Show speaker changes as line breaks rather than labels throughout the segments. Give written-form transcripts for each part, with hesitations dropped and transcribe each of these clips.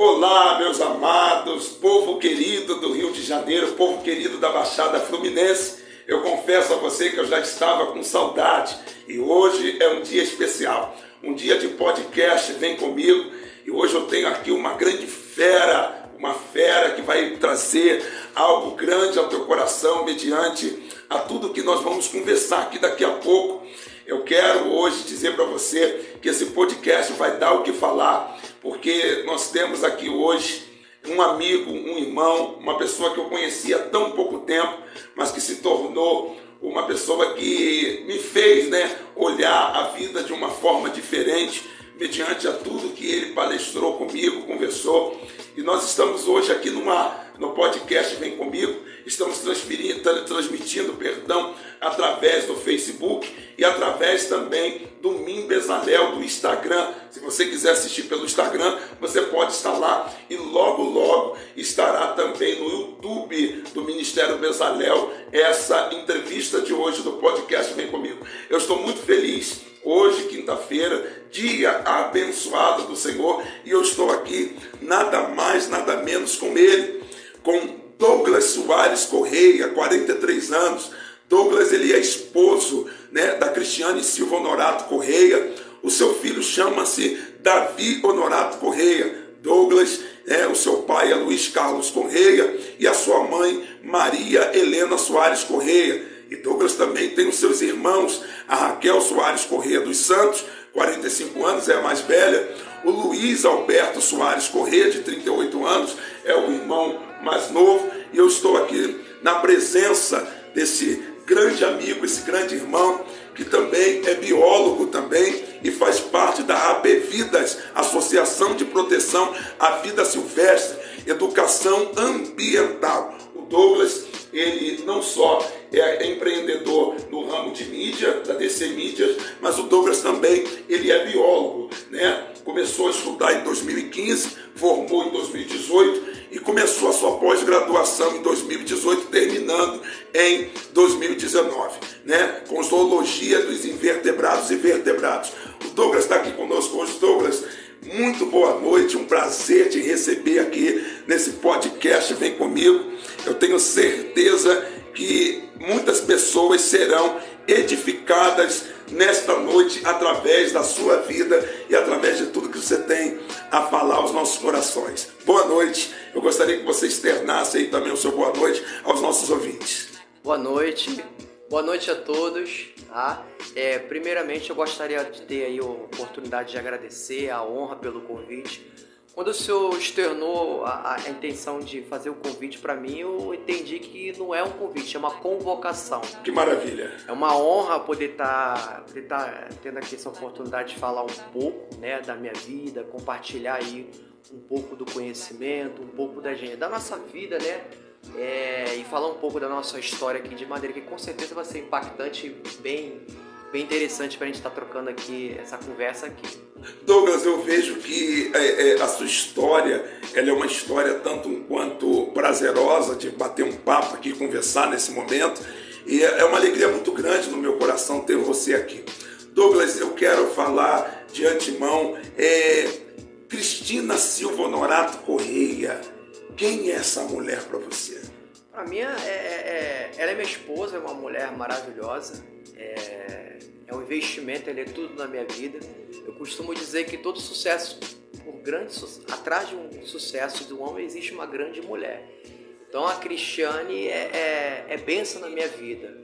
Olá, meus amados, povo querido do Rio de Janeiro, povo querido da Baixada Fluminense. Eu confesso a você que eu já estava com saudade e hoje é um dia especial, um dia de podcast. Vem comigo, e hoje eu tenho aqui uma grande fera, uma fera que vai trazer algo grande ao teu coração mediante a tudo que nós vamos conversar aqui daqui a pouco. Eu quero hoje dizer para você que esse podcast vai dar o que falar, porque nós temos aqui hoje um amigo, um irmão, uma pessoa que eu conhecia há tão pouco tempo, mas que se tornou uma pessoa que me fez, olhar a vida de uma forma diferente, mediante a tudo que ele palestrou comigo, conversou. E nós estamos hoje aqui no podcast Vem Comigo, estamos transmitindo, através do Facebook e através também do Mim Bezalel, do Instagram. Se você quiser assistir pelo Instagram, você pode estar lá, e logo estará também no YouTube do Ministério Bezalel essa entrevista de hoje do podcast Vem Comigo. Eu estou muito feliz. Hoje, quinta-feira, dia abençoado do Senhor, e eu estou aqui nada mais, nada menos com ele, com Douglas Soares Correia, 43 anos. Douglas, ele é esposo da Cristiane Silva Honorato Correia. O seu filho chama-se Davi Honorato Correia. Douglas, o seu pai é Luiz Carlos Correia e a sua mãe Maria Helena Soares Correia. E Douglas também tem os seus irmãos, a Raquel Soares Correia dos Santos, 45 anos, é a mais velha. O Luiz Alberto Soares Correia, de 38 anos, é o irmão mais novo. E eu estou aqui na presença desse grande amigo, esse grande irmão, que também é biólogo também e faz parte da APVidas, Associação de Proteção à Vida Silvestre, Educação Ambiental. O Douglas, ele não só é empreendedor no ramo de mídia, da DC Mídias, mas o Douglas também, ele é biólogo, Começou a estudar em 2015, formou em 2018 e começou a sua pós-graduação em 2018, terminando em 2019, com zoologia dos invertebrados e vertebrados. O Douglas está aqui conosco hoje. Douglas, muito boa noite, um prazer te receber aqui nesse podcast Vem Comigo. Eu tenho certeza que muitas pessoas serão edificadas nesta noite através da sua vida e através de tudo que você tem a falar aos nossos corações. Boa noite. Eu gostaria que você externasse aí também o seu boa noite aos nossos ouvintes.
Boa noite a todos. Primeiramente, eu gostaria de ter aí a oportunidade de agradecer, a honra pelo convite. Quando o senhor externou a intenção de fazer o convite para mim, eu entendi que não é um convite, é uma convocação.
Que maravilha!
É uma honra poder estar tendo aqui essa oportunidade de falar um pouco da minha vida, compartilhar aí um pouco do conhecimento, um pouco da nossa vida, e falar um pouco da nossa história aqui, de maneira que com certeza vai ser impactante, bem interessante para a gente estar trocando aqui essa conversa aqui.
Douglas, eu vejo que a sua história, ela é uma história tanto quanto prazerosa de bater um papo aqui, conversar nesse momento, e é uma alegria muito grande no meu coração ter você aqui. Douglas, eu quero falar de antemão, Cristina Silva Honorato Correia. Quem é essa mulher para você?
Para mim, ela é minha esposa, é uma mulher maravilhosa, é um investimento, ela é tudo na minha vida. Eu costumo dizer que todo sucesso, atrás de um sucesso de um homem, existe uma grande mulher. Então a Cristiane é bênção na minha vida,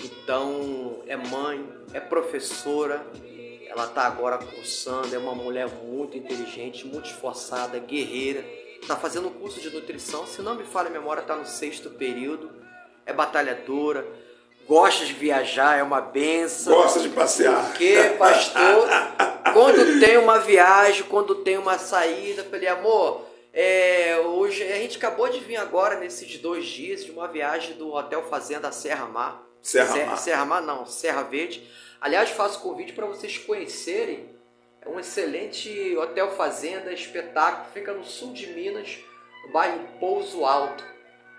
Então é mãe, é professora, ela está agora cursando, é uma mulher muito inteligente, muito esforçada, guerreira. Está fazendo um curso de nutrição, se não me falha a memória, está no 6º período, é batalhadora, gosta de viajar, é uma benção.
Gosta de passear.
Porque, pastor, quando tem uma viagem, quando tem uma saída, eu falei, amor, hoje a gente acabou de vir agora, nesses 2 dias, de uma viagem do Hotel Fazenda Serra Mar. Serra Verde. Aliás, faço convite para vocês conhecerem. É um excelente hotel fazenda, espetáculo, fica no sul de Minas, no bairro Pouso Alto.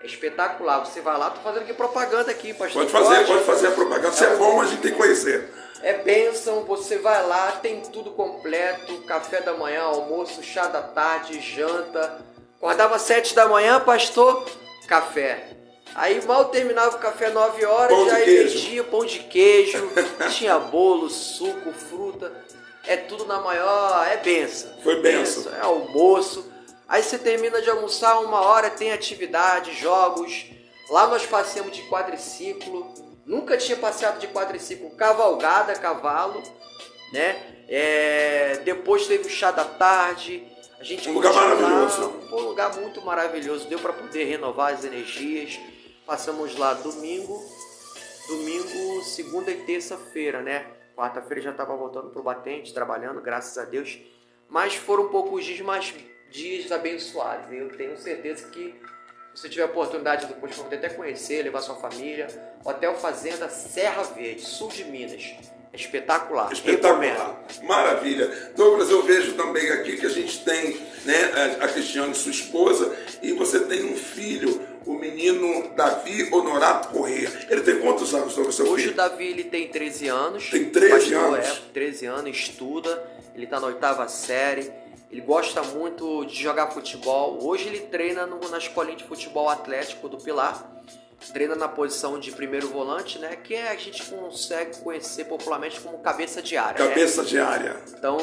É espetacular. Você vai lá, tô fazendo aqui propaganda aqui, pastor.
Pode fazer a propaganda. Se é bom, a gente tem que conhecer.
É bênção, você vai lá, tem tudo completo, café da manhã, almoço, chá da tarde, janta. Acordava às 7 da manhã, pastor, café. Aí mal terminava o café 9 horas,
Pão
já
de queijo.
metia pão de queijo, tinha bolo, suco, fruta. É tudo na maior, é bênção.
Foi bênção.
É almoço. Aí você termina de almoçar, 1 hora tem atividade, jogos. Lá nós passeamos de quadriciclo. Nunca tinha passeado de quadriciclo, cavalgada, cavalo, né? Depois teve o chá da tarde. A gente
Um lugar maravilhoso.
Foi um lugar muito maravilhoso. Deu para poder renovar as energias. Passamos lá domingo, segunda e terça-feira, né? Quarta-feira já estava voltando pro batente, trabalhando, graças a Deus. Mas foram poucos dias, mas dias abençoados. Eu tenho certeza que se você tiver a oportunidade depois de poder até conhecer, levar sua família, Hotel Fazenda Serra Verde, sul de Minas. É espetacular.
Espetacular. Maravilha. Douglas, eu vejo também aqui que a gente tem, né, a Cristiane, sua esposa, e você tem um filho, o menino Davi Honorato Correia. Ele tem quantos anos, Douglas, seu
Hoje
filho?
o Davi ele tem 13 anos.
Tem 13 anos?
13 anos, estuda. Ele está na 8ª série. Ele gosta muito de jogar futebol. Hoje ele treina na escolinha de futebol atlético do Pilar. Treina na posição de primeiro volante, né? Que a gente consegue conhecer popularmente como cabeça de área.
Cabeça de área.
Então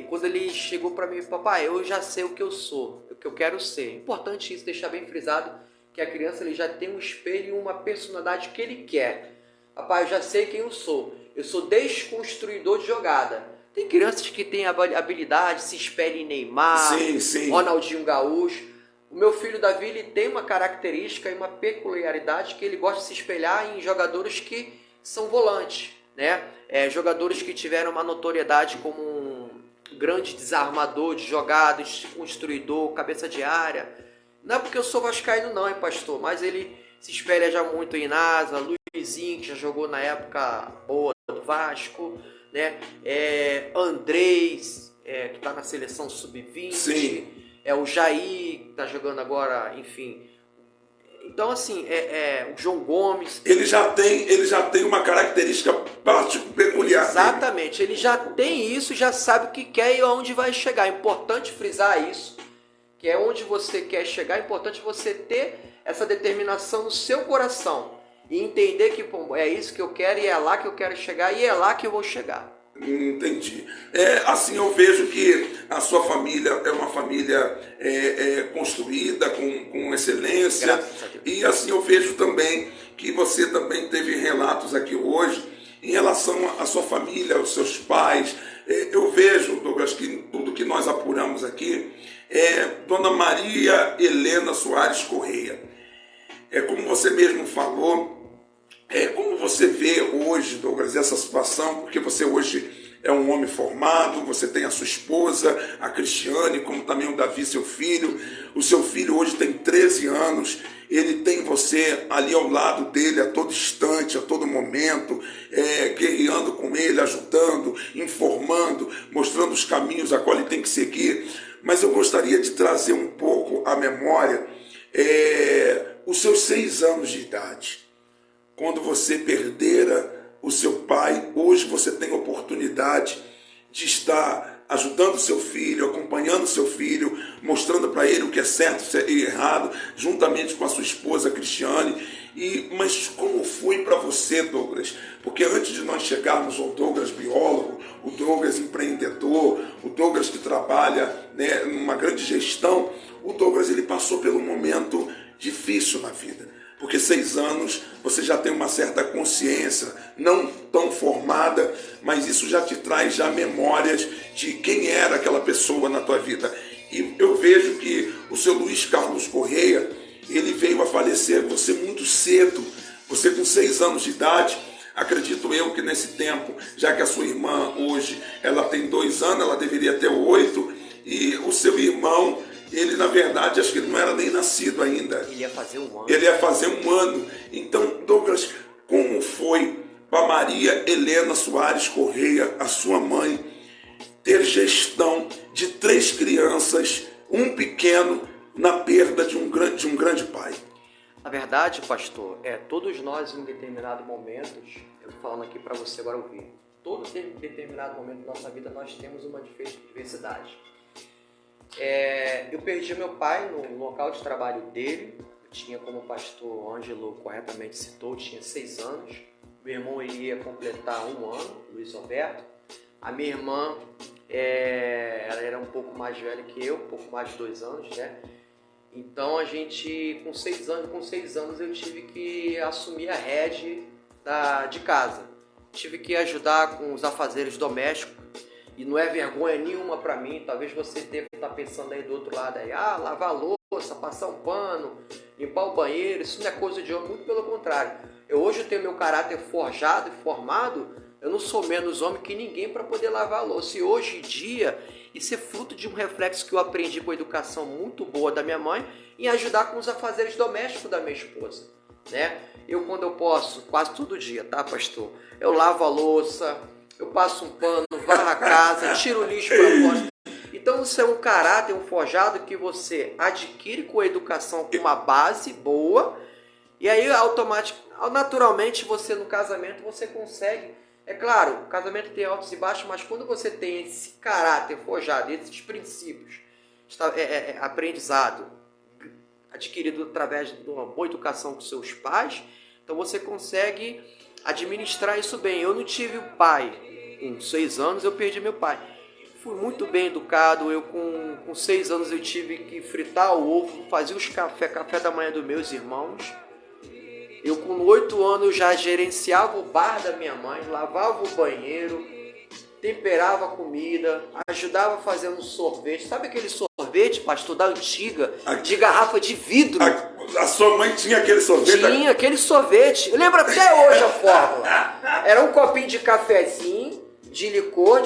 quando ele chegou para mim, papai, eu já sei o que eu sou, o que eu quero ser. Importante isso, deixar bem frisado que a criança ele já tem um espelho e uma personalidade que ele quer. Papai, eu já sei quem eu sou. Eu sou desconstruidor de jogada. Tem crianças que têm habilidade, se espelham em Neymar,
Sim.
Ronaldinho Gaúcho. O meu filho Davi ele tem uma característica e uma peculiaridade que ele gosta de se espelhar em jogadores que são volantes, né? Jogadores que tiveram uma notoriedade como um grande desarmador de jogadas, construidor, cabeça de área. Não é porque eu sou vascaíno não, hein, pastor? Mas ele se espelha já muito em Nasa, Luizinho, que já jogou na época boa do Vasco, né? Andrés, que está na seleção sub-20.
Sim.
O Jair, que está jogando agora, enfim. Então, assim, o João Gomes.
Ele já tem uma característica peculiar.
Exatamente. Ele já tem isso, já sabe o que quer e aonde vai chegar. É importante frisar isso, que é onde você quer chegar. É importante você ter essa determinação no seu coração e entender que é isso que eu quero e é lá que eu quero chegar e é lá que eu vou chegar.
Entendi. Assim, eu vejo que a sua família é uma família construída com excelência.
Graças a Deus.
E assim, eu vejo também que você também teve relatos aqui hoje em relação à sua família, aos seus pais. Eu vejo, Douglas, que tudo que nós apuramos aqui Dona Maria Helena Soares Correia. Como você mesmo falou, como você vê hoje, Douglas, essa situação, porque você hoje é um homem formado, você tem a sua esposa, a Cristiane, como também o Davi, seu filho. O seu filho hoje tem 13 anos, ele tem você ali ao lado dele a todo instante, a todo momento, guerreando com ele, ajudando, informando, mostrando os caminhos a qual ele tem que seguir. Mas eu gostaria de trazer um pouco à memória os seus 6 anos de idade. Quando você perdera o seu pai, hoje você tem a oportunidade de estar ajudando o seu filho, acompanhando o seu filho, mostrando para ele o que é certo e errado, juntamente com a sua esposa Cristiane. Mas como foi para você, Douglas? Porque antes de nós chegarmos ao Douglas biólogo, o Douglas empreendedor, o Douglas que trabalha, né, numa grande gestão, o Douglas ele passou por um momento difícil na vida. Porque 6 anos você já tem uma certa consciência, não tão formada, mas isso já te traz já memórias de quem era aquela pessoa na tua vida. E eu vejo que o seu Luiz Carlos Correia, ele veio a falecer você muito cedo. Você com 6 anos de idade, acredito eu que nesse tempo, já que a sua irmã hoje ela tem 2 anos, ela deveria ter 8, e o seu irmão, ele, na verdade, acho que ele não era nem nascido ainda.
Ele ia fazer 1 ano.
Ele ia fazer 1 ano. Então, Douglas, como foi para Maria Helena Soares Correia, a sua mãe, ter gestão de 3 crianças, um pequeno, na perda de um grande pai?
Na verdade, pastor, todos nós em determinados momentos, eu estou falando aqui para você agora ouvir, todo determinado momento da nossa vida nós temos uma diversidade. Eu perdi meu pai no local de trabalho dele. Eu tinha, como o pastor Ângelo corretamente citou, tinha 6 anos. Meu irmão iria completar 1 ano, Luiz Roberto. A minha irmã, ela era um pouco mais velha que eu, um pouco mais de 2 anos, né? Então a gente, com 6 anos eu tive que assumir a rédea de casa. Tive que ajudar com os afazeres domésticos. E não é vergonha nenhuma para mim. Talvez você deva estar pensando aí do outro lado aí, lavar a louça, passar um pano, limpar o banheiro, isso não é coisa de homem, muito pelo contrário. Hoje eu tenho meu caráter forjado e formado, eu não sou menos homem que ninguém para poder lavar a louça. E hoje em dia, isso é fruto de um reflexo que eu aprendi com a educação muito boa da minha mãe em ajudar com os afazeres domésticos da minha esposa, né? Quando eu posso, quase todo dia, tá, pastor? Eu lavo a louça, eu passo um pano, varro a casa, tiro o lixo para fora. Então isso é um caráter, um forjado que você adquire com a educação, com uma base boa, e aí naturalmente você no casamento você consegue. É claro, o casamento tem altos e baixos, mas quando você tem esse caráter forjado, esses princípios, aprendizado, adquirido através de uma boa educação com seus pais, então você consegue administrar isso bem. Eu não tive o pai. Com 6 anos eu perdi meu pai. Fui muito bem educado. Eu com 6 anos eu tive que fritar o ovo, fazer os café da manhã dos meus irmãos. Eu com 8 anos já gerenciava o bar da minha mãe, lavava o banheiro, temperava a comida, ajudava fazendo sorvete. Sabe aquele sorvete, pastor, da antiga, de garrafa de vidro?
A sua mãe tinha aquele sorvete?
Tinha aquele sorvete. Eu lembro até hoje a fórmula. Era um copinho de cafezinho, de licor,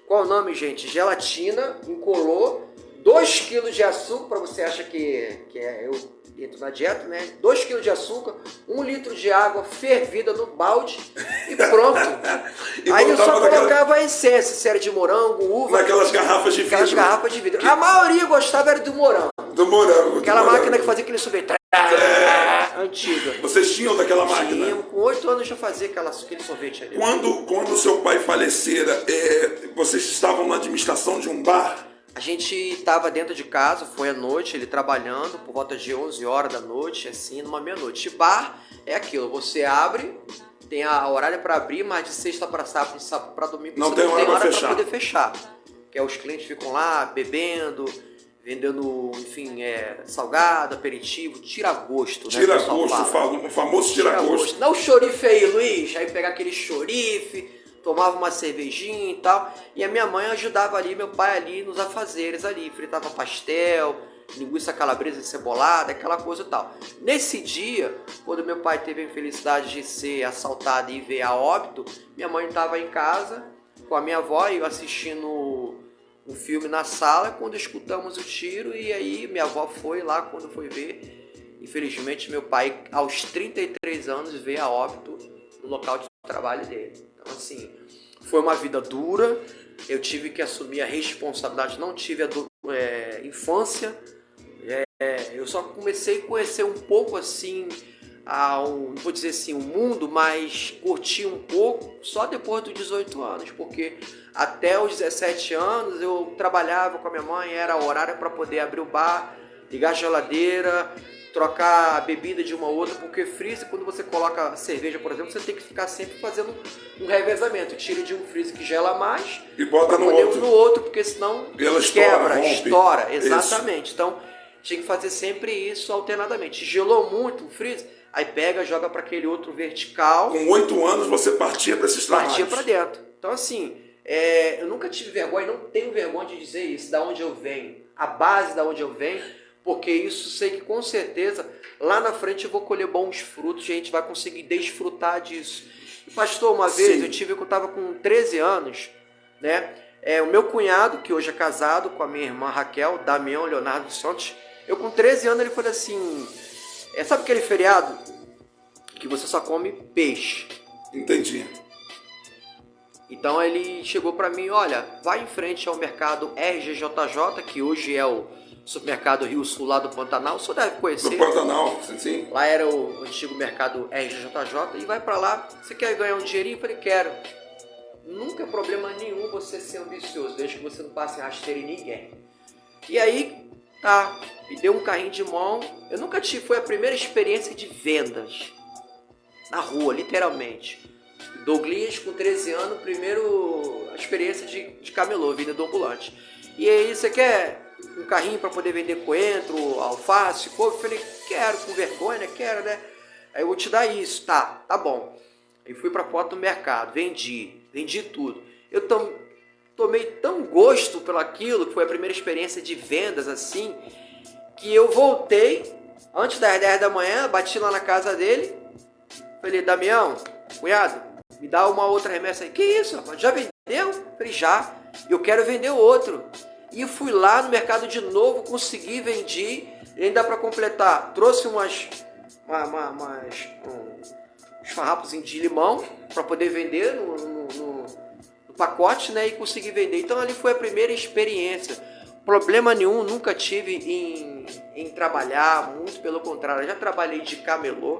qual é o nome, gente? Gelatina, incolor, 2 kg de açúcar, para você achar que eu entro na dieta, né? 2 kg de açúcar, 1 litro de água fervida no balde e pronto. Aí eu só colocava a essência, se era de morango, uva.
Naquelas garrafas de vidro.
Aquelas garrafas de vidro. A maioria gostava era do morango.
Do morango.
Aquela máquina que fazia aquele sorvete. Antiga.
Vocês tinham daquela máquina?
Tínhamos, com 8 anos já fazia aquele sorvete ali.
Quando seu pai falecera, vocês estavam na administração de um bar?
A gente estava dentro de casa, foi à noite, ele trabalhando, por volta de 11 horas da noite, assim, numa meia-noite. Bar é aquilo, você abre, tem a horário para abrir, mas de sexta para sábado, de sábado para domingo,
não
você
tem
não tem hora
para
poder fechar. Que os clientes ficam lá bebendo, vendendo, enfim, salgado, aperitivo, tira-gosto, né?
Tira-gosto, o famoso tira-gosto.
Dá o chorife aí, Luiz, aí pegar aquele chorife, tomava uma cervejinha e tal, e a minha mãe ajudava ali, meu pai ali nos afazeres ali, fritava pastel, linguiça calabresa cebolada, aquela coisa e tal. Nesse dia, quando meu pai teve a infelicidade de ser assaltado e veio a óbito, minha mãe estava em casa com a minha avó e eu assistindo um filme na sala, quando escutamos o tiro, e aí minha avó foi lá, quando foi ver, infelizmente meu pai, aos 33 anos, veio a óbito no local de trabalho dele. Então, assim, foi uma vida dura, eu tive que assumir a responsabilidade, não tive a infância, eu só comecei a conhecer um pouco, assim, não vou dizer assim, o mundo, mas curti um pouco só depois dos 18 anos, porque até os 17 anos eu trabalhava com a minha mãe, era horário para poder abrir o bar, ligar a geladeira, trocar a bebida de uma outra, porque freezer, quando você coloca cerveja, por exemplo, você tem que ficar sempre fazendo um revezamento. Tira de um freezer que gela mais
e bota no
outro, porque senão
ela
estoura. Exatamente. Isso. Então, tinha que fazer sempre isso alternadamente. Gelou muito o freezer, aí pega, joga para aquele outro vertical.
Com 8 anos você partia para esses trabalhos.
Partia para dentro. Então, assim, eu nunca tive vergonha, não tenho vergonha de dizer isso, da onde eu venho, a base da onde eu venho, porque isso sei que com certeza lá na frente eu vou colher bons frutos e a gente vai conseguir desfrutar disso. E, pastor, uma vez eu estava com 13 anos, né? O meu cunhado, que hoje é casado com a minha irmã Raquel, Damião Leonardo Santos, eu com 13 anos ele falou assim, sabe aquele feriado que você só come peixe?
Entendi.
Então ele chegou para mim, olha, vai em frente ao mercado RGJJ, que hoje é o supermercado Rio Sul lá do Pantanal, o senhor deve conhecer.
Do Pantanal, sim.
Lá era o antigo mercado RJJ, e vai para lá, você quer ganhar um dinheirinho? Eu falei, quero. Nunca é problema nenhum você ser ambicioso, desde que você não passe rasteira em ninguém. E aí, tá, me deu um carrinho de mão, eu nunca tive, foi a primeira experiência de vendas, na rua, literalmente. Douglas, com 13 anos, primeiro a experiência de camelô, vendedor ambulante. E aí, você quer um carrinho para poder vender coentro, alface, couve? Eu falei, quero, com vergonha, né? Quero, né? Aí eu vou te dar isso, tá bom. Aí fui para a porta do mercado, vendi tudo. Eu tomei tão gosto pelo aquilo, que foi a primeira experiência de vendas assim, que eu voltei, antes das 10 da manhã, bati lá na casa dele, falei, Damião, cunhado, me dá uma outra remessa aí. Que isso, rapaz? Já vendeu? Falei, já. Eu quero vender outro. E fui lá no mercado de novo, consegui, vendi. E ainda para completar, trouxe uns farrapos de limão para poder vender no pacote, né? E consegui vender. Então ali foi a primeira experiência. Problema nenhum, nunca tive em trabalhar, muito pelo contrário. Eu já trabalhei de camelô.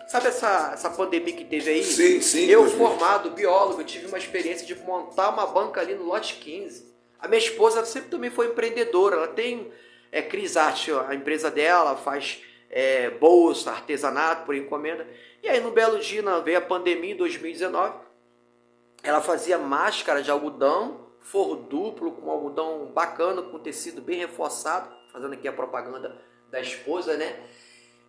Sabe essa pandemia que teve aí?
Sim.
Eu, formado biólogo, tive uma experiência de montar uma banca ali no lote 15. A minha esposa sempre também foi empreendedora. Ela tem Crisarte, a empresa dela, faz bolsa, artesanato por encomenda. E aí, no belo dia, veio a pandemia em 2019. Ela fazia máscara de algodão, forro duplo, com algodão bacana, com tecido bem reforçado. Fazendo aqui a propaganda da esposa, né?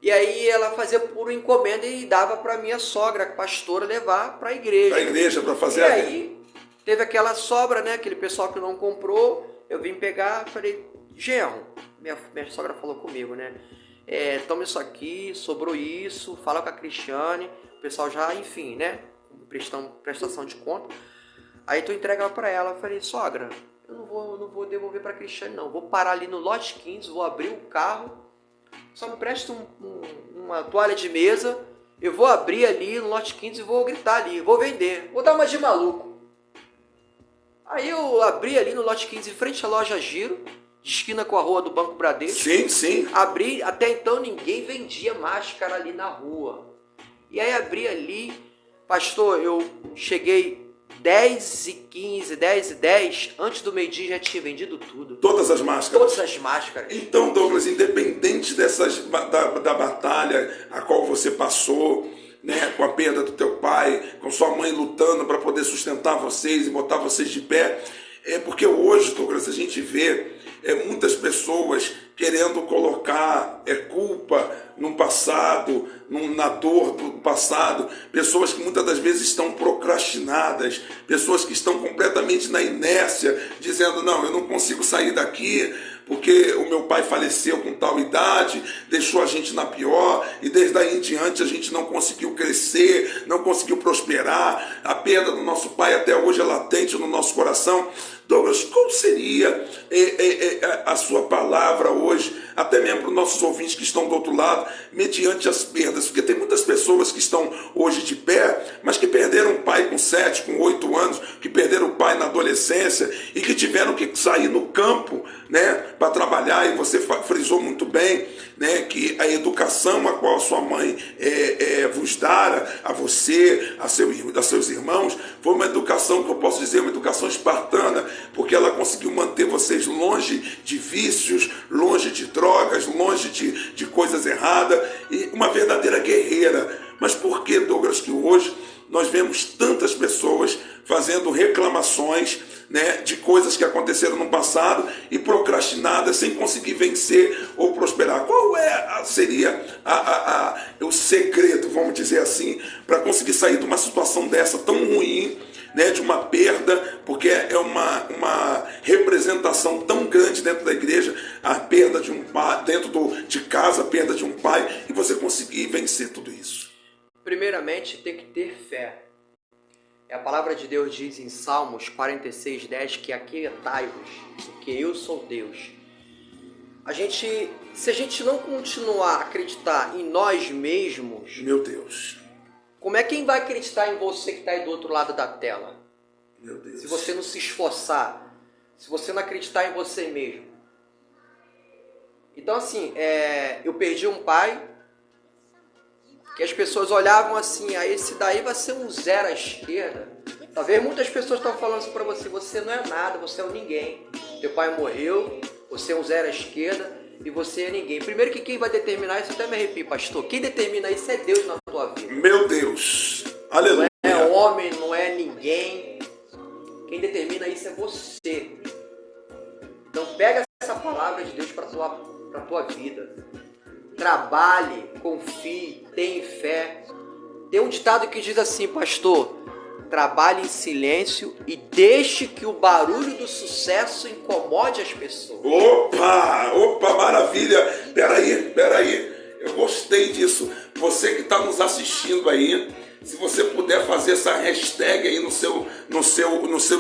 E aí ela fazia por encomenda e dava para minha sogra, pastora, levar para a igreja.
Para a igreja, para fazer.
E aí teve aquela sobra, né? Aquele pessoal que não comprou, eu vim pegar, falei, genro, minha sogra falou comigo, né? Toma isso aqui, sobrou isso, fala com a Cristiane, o pessoal já, enfim, né? Prestação de conta. Aí tu entrega para ela, eu falei, sogra, eu não vou devolver para a Cristiane, não. Vou parar ali no lote 15, vou abrir o carro. Só me presta uma toalha de mesa, eu vou abrir ali no lote 15 e vou gritar ali, vou vender, vou dar uma de maluco. Aí eu abri ali no lote 15, em frente à loja Giro, de esquina com a rua do Banco Bradesco.
Sim.
Abri, até então ninguém vendia máscara ali na rua. E aí abri ali, pastor, eu cheguei 10h15, 10h10, antes do meio-dia já tinha vendido tudo.
Todas as máscaras?
Todas as máscaras.
Então, Douglas, independente da batalha a qual você passou, né, com a perda do teu pai, com sua mãe lutando para poder sustentar vocês e botar vocês de pé, porque hoje, Douglas, a gente vê muitas pessoas querendo colocar culpa no passado, na dor do passado, pessoas que muitas das vezes estão procrastinadas, pessoas que estão completamente na inércia, dizendo, não, eu não consigo sair daqui, porque o meu pai faleceu com tal idade, deixou a gente na pior, e desde aí em diante a gente não conseguiu crescer, não conseguiu prosperar, a perda do nosso pai até hoje é latente no nosso coração. Douglas, qual seria a sua palavra hoje, até mesmo para os nossos ouvintes que estão do outro lado, mediante as perdas? Porque tem muitas pessoas que estão hoje de pé, mas que perderam o pai com 7, com 8 anos, que perderam o pai na adolescência e que tiveram que sair no campo, né, para trabalhar. E você frisou muito bem, né, que a educação a qual a sua mãe vos dara, a você, a seus irmãos, foi uma educação que eu posso dizer, uma educação espartana, porque ela conseguiu manter vocês longe de vícios, longe de drogas, longe de coisas erradas, e uma verdadeira guerreira. Mas por que, Douglas, que hoje nós vemos tantas pessoas fazendo reclamações, né, de coisas que aconteceram no passado e procrastinadas sem conseguir vencer ou prosperar? Qual seria o segredo, vamos dizer assim, para conseguir sair de uma situação dessa tão ruim, né, de uma perda, porque é uma representação tão grande dentro da igreja, a perda de um pai, dentro de casa, a perda de um pai, e você conseguir vencer tudo isso?
Primeiramente, tem que ter fé. A palavra de Deus diz em Salmos 46:10 que aquietai-vos, porque eu sou Deus. Se a gente não continuar a acreditar em nós mesmos,
meu Deus,
como é quem vai acreditar em você que está aí do outro lado da tela?
Meu Deus.
Se você não se esforçar, se você não acreditar em você mesmo. Então, assim, eu perdi um pai que as pessoas olhavam assim, aí esse daí vai ser um zero à esquerda. Talvez muitas pessoas estão falando assim pra você, você não é nada, você é um ninguém. Teu pai morreu, você é um zero à esquerda e você é ninguém. Primeiro que quem vai determinar isso, até me arrepio, pastor, quem determina isso é Deus na tua vida.
Meu Deus, aleluia.
Não é homem, não é ninguém. Quem determina isso é você. Então pega essa palavra de Deus para tua vida. Trabalhe, confie, tenha fé. Tem um ditado que diz assim, pastor: trabalhe em silêncio e deixe que o barulho do sucesso incomode as pessoas.
Opa, maravilha. Peraí. Eu gostei disso. Você que está nos assistindo aí, se você puder fazer essa hashtag aí no seu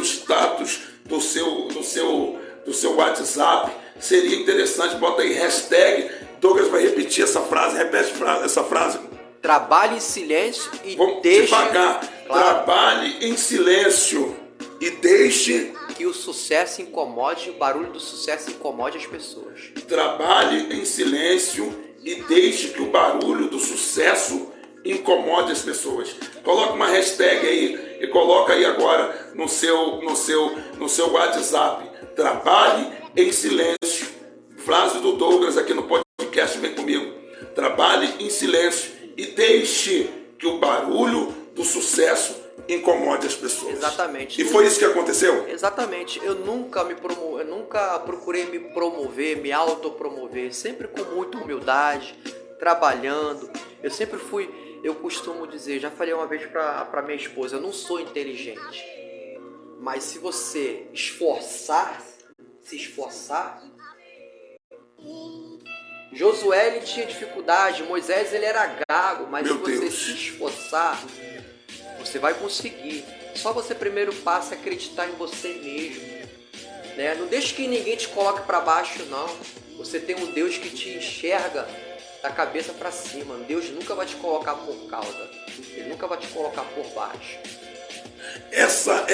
status do seu WhatsApp, seria interessante. Bota aí hashtag. Douglas vai repetir essa frase. Repete essa frase.
Trabalhe em silêncio e
Vamos
deixe...
devagar. Claro. Trabalhe em silêncio e deixe...
que o sucesso incomode, o barulho do sucesso incomode as pessoas.
Trabalhe em silêncio e deixe que o barulho do sucesso incomode as pessoas. Coloca uma hashtag aí e coloca aí agora no seu WhatsApp. Trabalhe em silêncio. Frase do Douglas aqui no podcast, vem comigo. Trabalhe em silêncio e deixe que o barulho do sucesso incomode as pessoas.
Exatamente.
E foi isso que aconteceu?
Exatamente. Eu nunca procurei me promover, me autopromover, sempre com muita humildade, trabalhando. Eu costumo dizer, já falei uma vez para minha esposa, eu não sou inteligente, mas se você se esforçar, Josué ele tinha dificuldade, Moisés ele era gago, mas se você se esforçar, você vai conseguir. Só você primeiro passa a acreditar em você mesmo, né? Não deixe que ninguém te coloque para baixo, não. Você tem um Deus que te enxerga da cabeça para cima. Deus nunca vai te colocar por cauda, Ele nunca vai te colocar por baixo.
Essa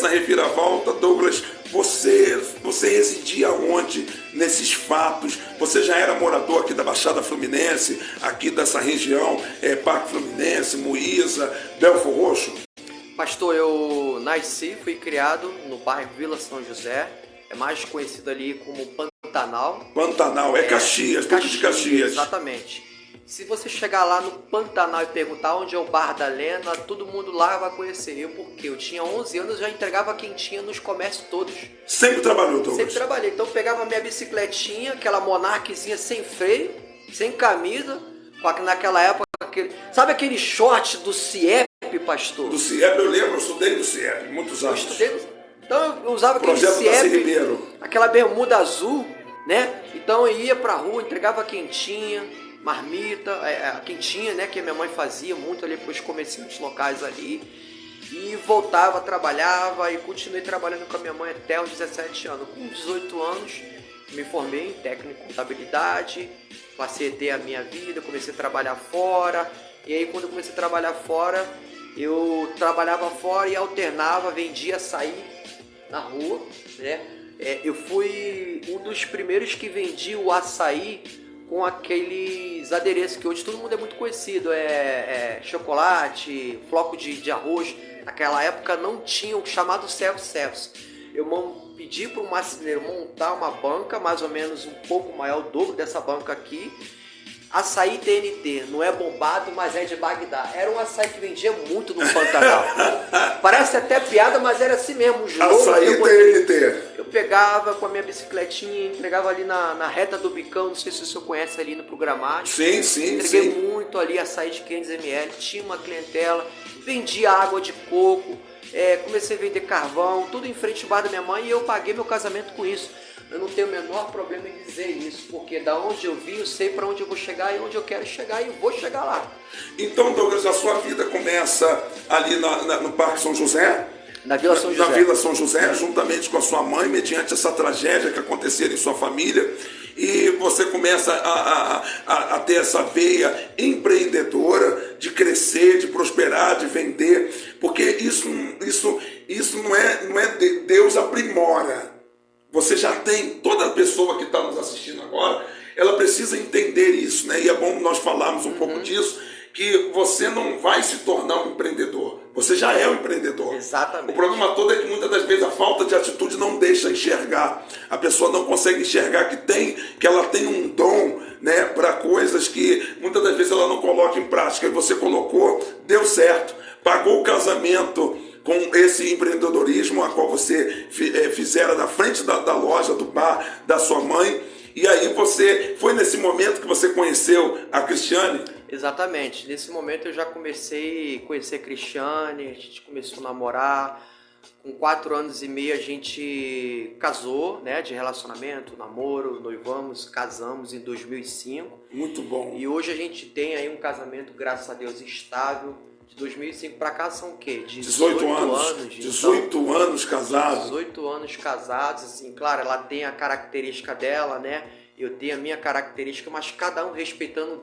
reviravolta, Douglas, você residia onde nesses fatos? Você já era morador aqui da Baixada Fluminense, aqui dessa região, Parque Fluminense, Moísa, Belfor Roxo?
Pastor, eu nasci, fui criado no bairro Vila São José, é mais conhecido ali como Pantanal.
Pantanal, Caxias, tudo de Caxias.
Exatamente. Se você chegar lá no Pantanal e perguntar onde é o Bar da Lena, todo mundo lá vai conhecer. Porque eu tinha 11 anos e já entregava quentinha nos comércios todos.
Sempre trabalhou, Douglas?
Sempre trabalhei. Então eu pegava minha bicicletinha, aquela Monarquezinha sem freio, sem camisa, naquela época, sabe aquele short do CIEP, pastor?
Do CIEP eu lembro, eu estudei do CIEP, muitos anos.
Então eu usava aquele CIEP, aquela bermuda azul, né? Então eu ia pra rua, entregava quentinha, marmita, a quentinha, né, que a minha mãe fazia muito ali para os comerciantes locais ali, e voltava, trabalhava e continuei trabalhando com a minha mãe até os 17 anos. Com 18 anos me formei em técnico em contabilidade, passei a ter a minha vida, comecei a trabalhar fora, e aí quando eu comecei a trabalhar fora, eu trabalhava fora e alternava, vendia açaí na rua, né? Eu fui um dos primeiros que vendia o açaí com aqueles adereços que hoje todo mundo é muito conhecido, chocolate, floco de arroz. Naquela época não tinha o chamado self-service. Eu pedi para um marceneiro montar uma banca, mais ou menos um pouco maior, o dobro dessa banca aqui. Açaí TNT, não é bombado, mas é de Bagdá. Era um açaí que vendia muito no Pantanal. Parece até piada, mas era assim mesmo.
Açaí TNT.
Eu pegava com a minha bicicletinha, entregava ali na reta do Bicão, não sei se o senhor conhece ali no Programático.
Sim.
Entreguei muito ali açaí de 500 ml, tinha uma clientela, vendia água de coco, comecei a vender carvão, tudo em frente ao bar da minha mãe, e eu paguei meu casamento com isso. Eu não tenho o menor problema em dizer isso, porque da onde eu vim, eu sei para onde eu vou chegar e onde eu quero chegar, e eu vou chegar lá.
Então, Douglas, a sua vida começa ali no Parque São José?
Na Vila São José.
Na Vila São José, juntamente com a sua mãe, mediante essa tragédia que aconteceu em sua família, e você começa a ter essa veia empreendedora de crescer, de prosperar, de vender, porque isso não é Deus aprimora. Você já tem, toda pessoa que está nos assistindo agora, ela precisa entender isso, né? E é bom nós falarmos um pouco disso, que você não vai se tornar um empreendedor. Você já é um empreendedor.
Exatamente.
O problema todo é que muitas das vezes a falta de atitude não deixa enxergar. A pessoa não consegue enxergar que ela tem um dom, né, para coisas que muitas das vezes ela não coloca em prática. E você colocou, deu certo. Pagou o casamento com esse empreendedorismo a qual você fizera na frente da loja, do bar da sua mãe. E aí foi nesse momento que você conheceu a Cristiane?
Exatamente. Nesse momento eu já comecei a conhecer a Cristiane, a gente começou a namorar. Com 4 anos e meio a gente casou, né, de relacionamento, namoro, noivamos, casamos em 2005.
Muito bom.
E hoje a gente tem aí um casamento, graças a Deus, estável. De 2005 para cá são o quê?
18 anos. 18
então,
anos casados.
18 anos casados, assim, claro, ela tem a característica dela, né? Eu tenho a minha característica, mas cada um respeitando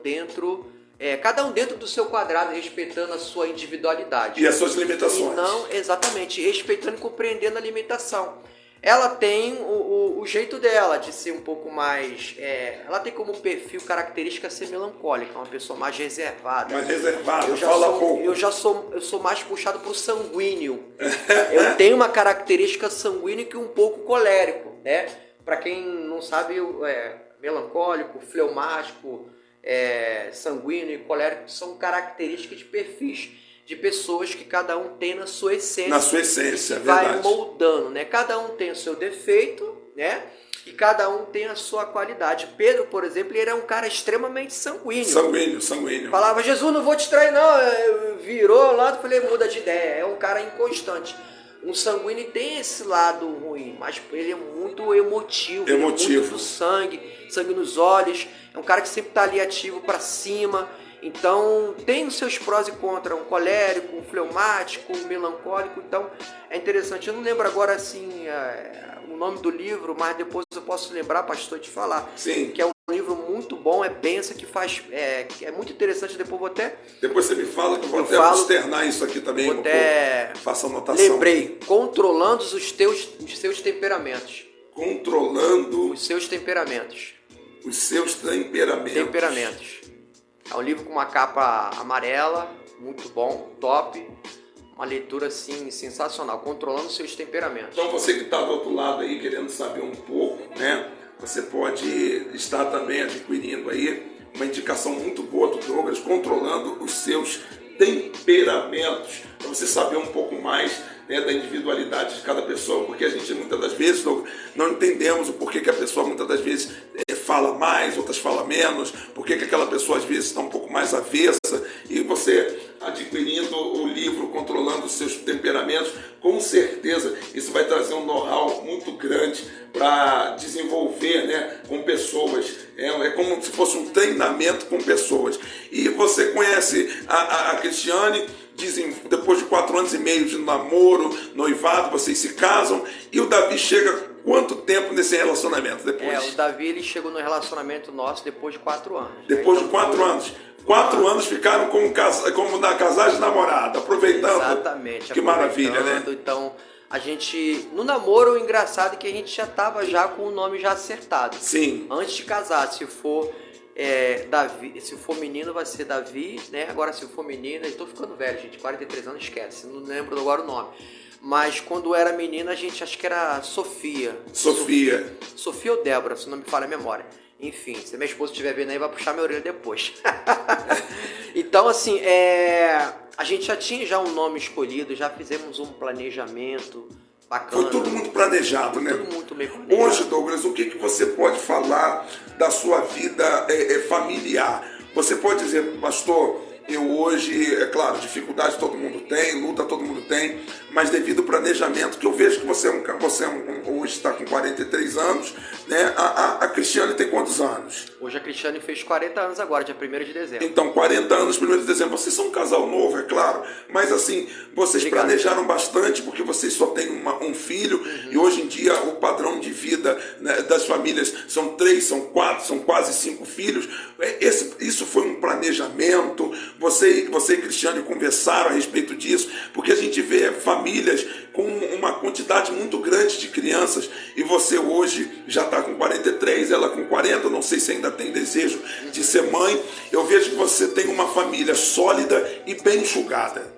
cada um dentro do seu quadrado, respeitando a sua individualidade.
E as suas limitações.
E não, exatamente, respeitando e compreendendo a limitação. Ela tem o jeito dela de ser um pouco mais... ela tem como perfil característica ser melancólica, uma pessoa mais reservada.
Mais reservada,
eu sou mais puxado para o sanguíneo. Eu tenho uma característica sanguínea e um pouco colérico, né? Para quem não sabe, melancólico, fleumático, sanguíneo e colérico são características de perfis de pessoas que cada um tem na sua essência.
Na sua essência,
vai
verdade.
moldando, né? Cada um tem o seu defeito, né? E cada um tem a sua qualidade. Pedro, por exemplo, ele era um cara extremamente sanguíneo.
Sanguíneo.
Falava, Jesus, não vou te trair não. Virou lá, eu falei, muda de ideia. É um cara inconstante. Um sanguíneo tem esse lado ruim, mas ele é muito emotivo. Ele é muito do sangue nos olhos. É um cara que sempre está ali ativo para cima. Então, tem os seus prós e contras, um colérico, um fleumático, um melancólico. Então, é interessante. Eu não lembro agora, assim, o nome do livro, mas depois eu posso lembrar, pastor, de falar.
Sim.
Que é um livro muito bom, benção, que faz... que é muito interessante, depois vou até...
Depois você me fala que eu vou até externar isso aqui também.
Vou até...
Faça anotação.
Lembrei, controlando os seus temperamentos.
Controlando...
Os seus temperamentos.
Os seus temperamentos.
É um livro com uma capa amarela, muito bom, top. Uma leitura, assim, sensacional. Controlando os seus temperamentos.
Então, você que está do outro lado aí, querendo saber um pouco, né? Você pode estar também adquirindo aí uma indicação muito boa do Douglas, Controlando os seus temperamentos. Para você saber um pouco mais, né, da individualidade de cada pessoa, porque a gente muitas das vezes não entendemos o porquê que a pessoa muitas das vezes fala mais, outras fala menos, porquê que aquela pessoa às vezes está um pouco mais avessa, e você adquirindo o livro Controlando os seus temperamentos, com certeza isso vai trazer um know-how muito grande para desenvolver, né, com pessoas. É como se fosse um treinamento com pessoas. E você conhece a Cristiane, dizem, depois de 4 anos e meio de namoro, noivado, vocês se casam, e o Davi chega quanto tempo nesse relacionamento depois?
O Davi, ele chegou no relacionamento nosso depois de 4 anos.
Depois de 4 anos. 4 anos ficaram como na casagem de namorado, aproveitando.
Exatamente.
Que maravilha, né?
Então, a gente, no namoro, o engraçado é que a gente já estava já com o nome já acertado.
Sim.
Antes de casar, se for Davi, se for menino vai ser Davi, né? Agora se for menina, estou ficando velho, gente, 43 anos, esquece, não lembro agora o nome. Mas quando era menina, a gente acho que era Sofia ou Débora, se não me falha a memória. Enfim, se minha esposa estiver vendo aí, vai puxar minha orelha depois. Então, assim, a gente já tinha um nome escolhido, já fizemos um planejamento bacana.
Foi tudo muito planejado, né?
Tudo muito bem planejado.
Hoje, Douglas, o que você pode falar da sua vida familiar? Você pode dizer, pastor, eu hoje, é claro, dificuldade todo mundo tem, luta todo mundo tem, mas devido ao planejamento, que eu vejo que você hoje está com 43 anos, né? A Cristiane tem quantos anos?
Hoje a Cristiane fez 40 anos agora, dia 1º de dezembro.
Então, 40 anos, 1º de dezembro. Vocês são um casal novo, é claro, mas assim, vocês planejaram bastante, porque vocês só têm um filho, e hoje em dia o padrão de vida, né, das famílias são 3, são 4, são quase 5 filhos. Isso foi um planejamento. Você e Cristiane conversaram a respeito disso, porque a gente vê famílias com uma quantidade muito grande de crianças e você hoje já está com 43, ela com 40, não sei se ainda tem desejo de ser mãe. Eu vejo que você tem uma família sólida e bem enxugada.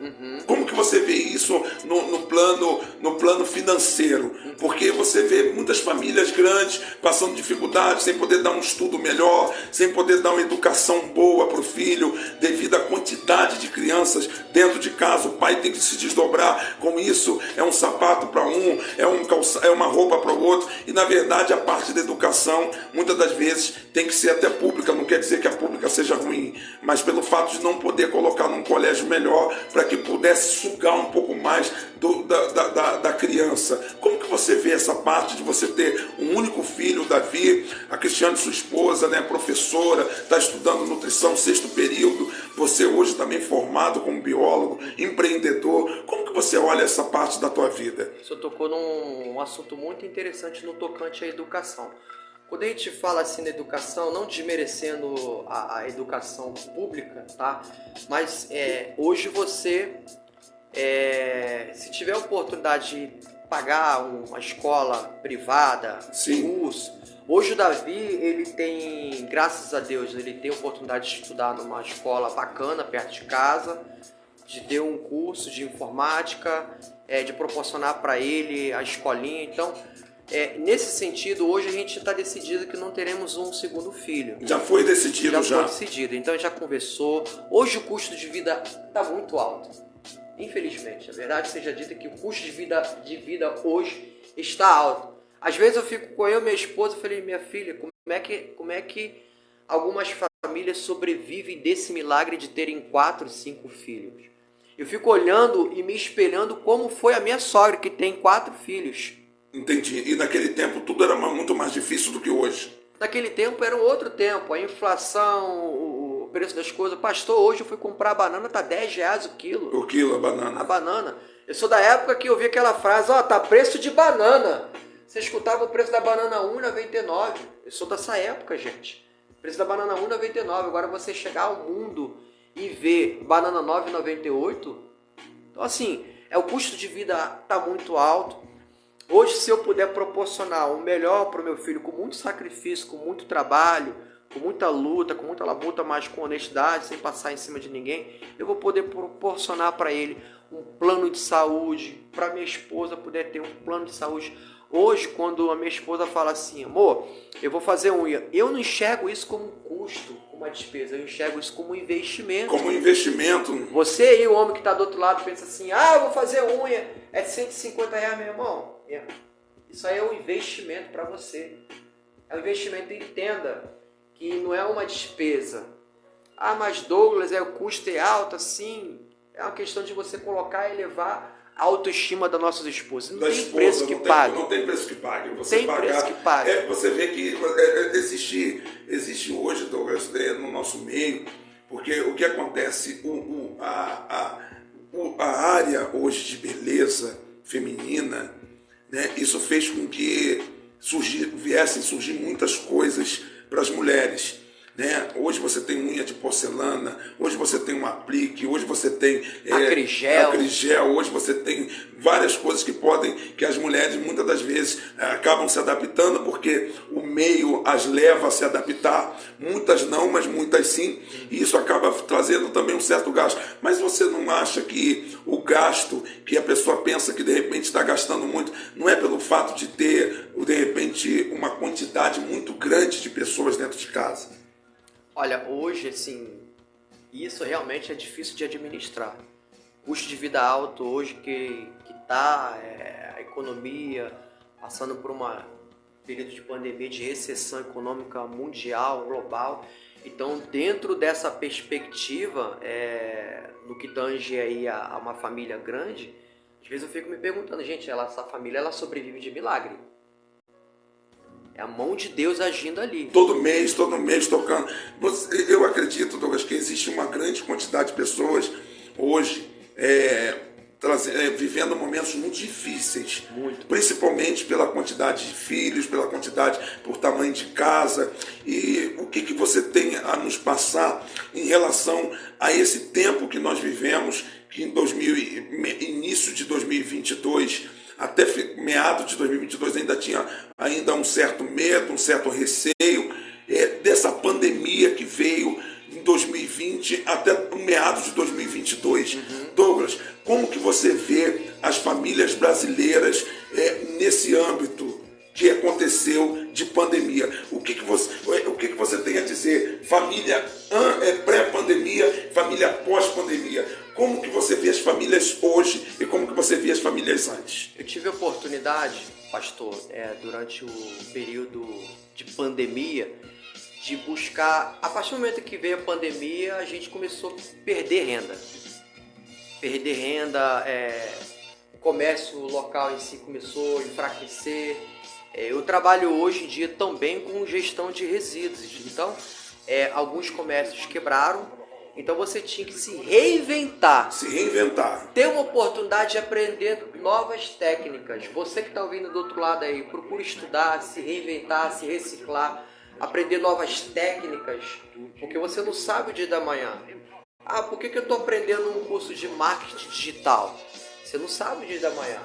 Como que você vê isso no plano financeiro? Porque você vê muitas famílias grandes passando dificuldades, sem poder dar um estudo melhor, sem poder dar uma educação boa para o filho, devido à quantidade de crianças dentro de casa. O pai tem que se desdobrar com isso, é um sapato para um, é uma roupa para o outro, e na verdade a parte da educação, muitas das vezes, tem que ser até pública. Não quer dizer que a pública seja ruim, mas pelo fato de não poder colocar num colégio melhor, para que pudesse sugar um pouco mais da criança. Como que você vê essa parte de você ter um único filho, Davi, a Cristiane, sua esposa, né, professora, está estudando nutrição, 6º período, você hoje também formado como biólogo, empreendedor? Como que você olha essa parte da tua vida?
O senhor tocou num assunto muito interessante no tocante à educação. Quando a gente fala assim na educação, não desmerecendo a educação pública, tá? Mas hoje você, se tiver a oportunidade de pagar uma escola privada, curso, hoje o Davi, ele tem, graças a Deus, ele tem a oportunidade de estudar numa escola bacana, perto de casa, de ter um curso de informática, de proporcionar para ele a escolinha. Então, nesse sentido, hoje a gente está decidido que não teremos um segundo filho.
Já foi decidido.
Já foi decidido, então a gente já conversou. Hoje o custo de vida está muito alto. Infelizmente, a verdade seja dita que o custo de vida hoje está alto. Às vezes eu fico com eu e minha esposa e falei, minha filha, como é que algumas famílias sobrevivem desse milagre de terem 4, 5 filhos? Eu fico olhando e me espelhando como foi a minha sogra, que tem 4 filhos.
Entendi. E naquele tempo tudo era muito mais difícil do que hoje.
Naquele tempo era um outro tempo. A inflação, o preço das coisas. Pastor, hoje eu fui comprar a banana, tá R$10 o quilo.
O quilo, a banana.
A banana. Eu sou da época que eu vi aquela frase, tá preço de banana. Você escutava o preço da banana R$1,99. Eu sou dessa época, gente. O preço da banana R$1,99. Agora você chegar ao mundo e ver banana R$9,98. Então assim, o custo de vida tá muito alto. Hoje, se eu puder proporcionar o melhor para o meu filho, com muito sacrifício, com muito trabalho, com muita luta, com muita labuta, mas com honestidade, sem passar em cima de ninguém, eu vou poder proporcionar para ele um plano de saúde, para minha esposa poder ter um plano de saúde. Hoje, quando a minha esposa fala assim, amor, eu vou fazer unha, eu não enxergo isso como um custo, como uma despesa, eu enxergo isso como um investimento.
Como um investimento.
Você e o homem que está do outro lado pensa assim, eu vou fazer unha, é R$150, meu irmão. Isso aí é um investimento para você. É um investimento, entenda que não é uma despesa. Mas Douglas, o custo é alto, assim. É uma questão de você colocar e elevar a autoestima das nossas esposas. Não tem preço que pague.
Não tem preço que pague.
Tem preço que pague.
Você vê que existe hoje, Douglas, no nosso meio, porque o que acontece, a área hoje de beleza feminina, né, isso fez com que viessem surgir muitas coisas para as mulheres. Né? Hoje você tem unha de porcelana, hoje você tem um aplique, hoje você tem acrigel, hoje você tem várias coisas que as mulheres muitas das vezes acabam se adaptando, porque o meio as leva a se adaptar, muitas não, mas muitas sim, e isso acaba trazendo também um certo gasto. Mas você não acha que o gasto que a pessoa pensa que de repente está gastando muito, não é pelo fato de ter de repente uma quantidade muito grande de pessoas dentro de casa?
Olha, hoje, assim, isso realmente é difícil de administrar. Custo de vida alto hoje que está a economia passando por um período de pandemia, de recessão econômica mundial, global. Então, dentro dessa perspectiva, no que tange aí a uma família grande, às vezes eu fico me perguntando, gente, essa família ela sobrevive de milagre. É a mão de Deus agindo ali.
Todo mês tocando. Eu acredito, Douglas, que existe uma grande quantidade de pessoas hoje vivendo momentos muito difíceis.
Muito.
Principalmente pela quantidade de filhos, por tamanho de casa. E o que você tem a nos passar em relação a esse tempo que nós vivemos, que início de 2022... até meados de 2022 ainda tinha ainda um certo medo, um certo receio dessa pandemia que veio em 2020 até meados de 2022. Douglas, como que você vê as famílias brasileiras nesse âmbito que aconteceu de pandemia? O que você tem a dizer? Família pré-pandemia, família pós-pandemia. Como que você vê as famílias hoje e como que você vê as famílias antes?
Eu tive a oportunidade, pastor, durante o período de pandemia, de buscar... A partir do momento que veio a pandemia, a gente começou a perder renda. O comércio local em si começou a enfraquecer. Eu trabalho hoje em dia também com gestão de resíduos. Então, alguns comércios quebraram. Então, você tinha que se reinventar. Ter uma oportunidade de aprender novas técnicas. Você que está ouvindo do outro lado aí, procure estudar, se reinventar, se reciclar, aprender novas técnicas, porque você não sabe o dia da manhã. Por que eu estou aprendendo um curso de marketing digital? Você não sabe o dia da manhã.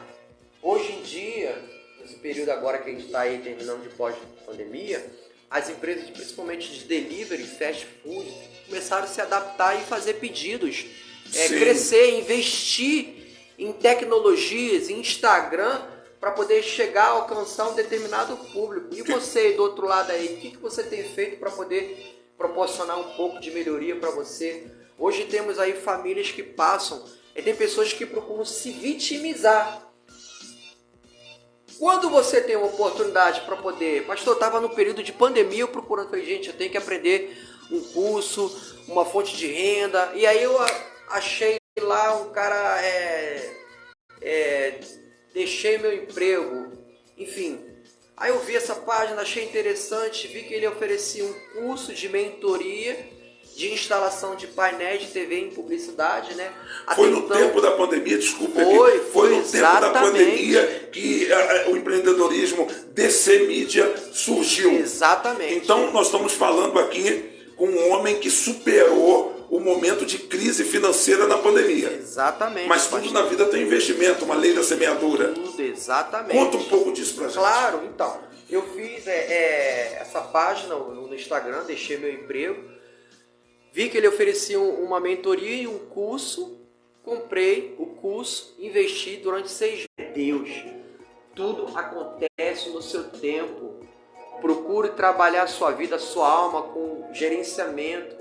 Hoje em dia, nesse período agora que a gente está aí terminando de pós-pandemia, as empresas, principalmente de delivery, fast food, começaram a se adaptar e fazer pedidos, crescer, investir em tecnologias, em Instagram, para poder chegar a alcançar um determinado público. E você, do outro lado aí, o que você tem feito para poder proporcionar um pouco de melhoria para você? Hoje temos aí famílias que passam, e tem pessoas que procuram se vitimizar. Quando você tem uma oportunidade para poder... Pastor, eu estava no período de pandemia, eu procurando, falei, gente, eu tenho que aprender um curso, uma fonte de renda. E aí eu achei lá um cara... deixei meu emprego, enfim. Aí eu vi essa página, achei interessante, vi que ele oferecia um curso de mentoria de instalação de painéis de TV em publicidade, né?
Foi no tempo da pandemia, desculpa. Foi no tempo da pandemia que o empreendedorismo DC Mídia surgiu.
Exatamente.
Então nós estamos falando aqui com um homem que superou o momento de crise financeira na pandemia.
Exatamente.
Mas tudo na vida tem investimento, uma lei da semeadura.
Tudo, exatamente.
Conta um pouco disso pra gente.
Claro, então. Eu fiz essa página no Instagram, deixei meu emprego. Vi que ele oferecia uma mentoria e um curso. Comprei o curso, investi durante 6 meses. Deus, tudo acontece no seu tempo. Procure trabalhar a sua vida, a sua alma com gerenciamento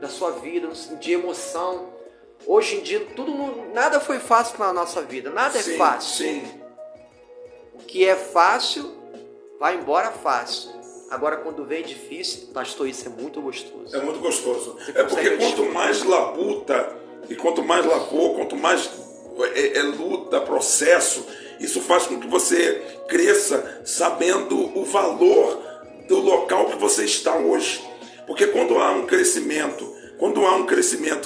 da sua vida, de emoção. Hoje em dia, nada foi fácil na nossa vida. Nada é fácil.
Sim.
O que é fácil, vai embora fácil. Agora, quando vem difícil, pastor, isso é muito gostoso.
É muito gostoso. Porque quanto mais labuta, e quanto mais labor, quanto mais luta, processo, isso faz com que você cresça sabendo o valor do local que você está hoje. Porque quando há um crescimento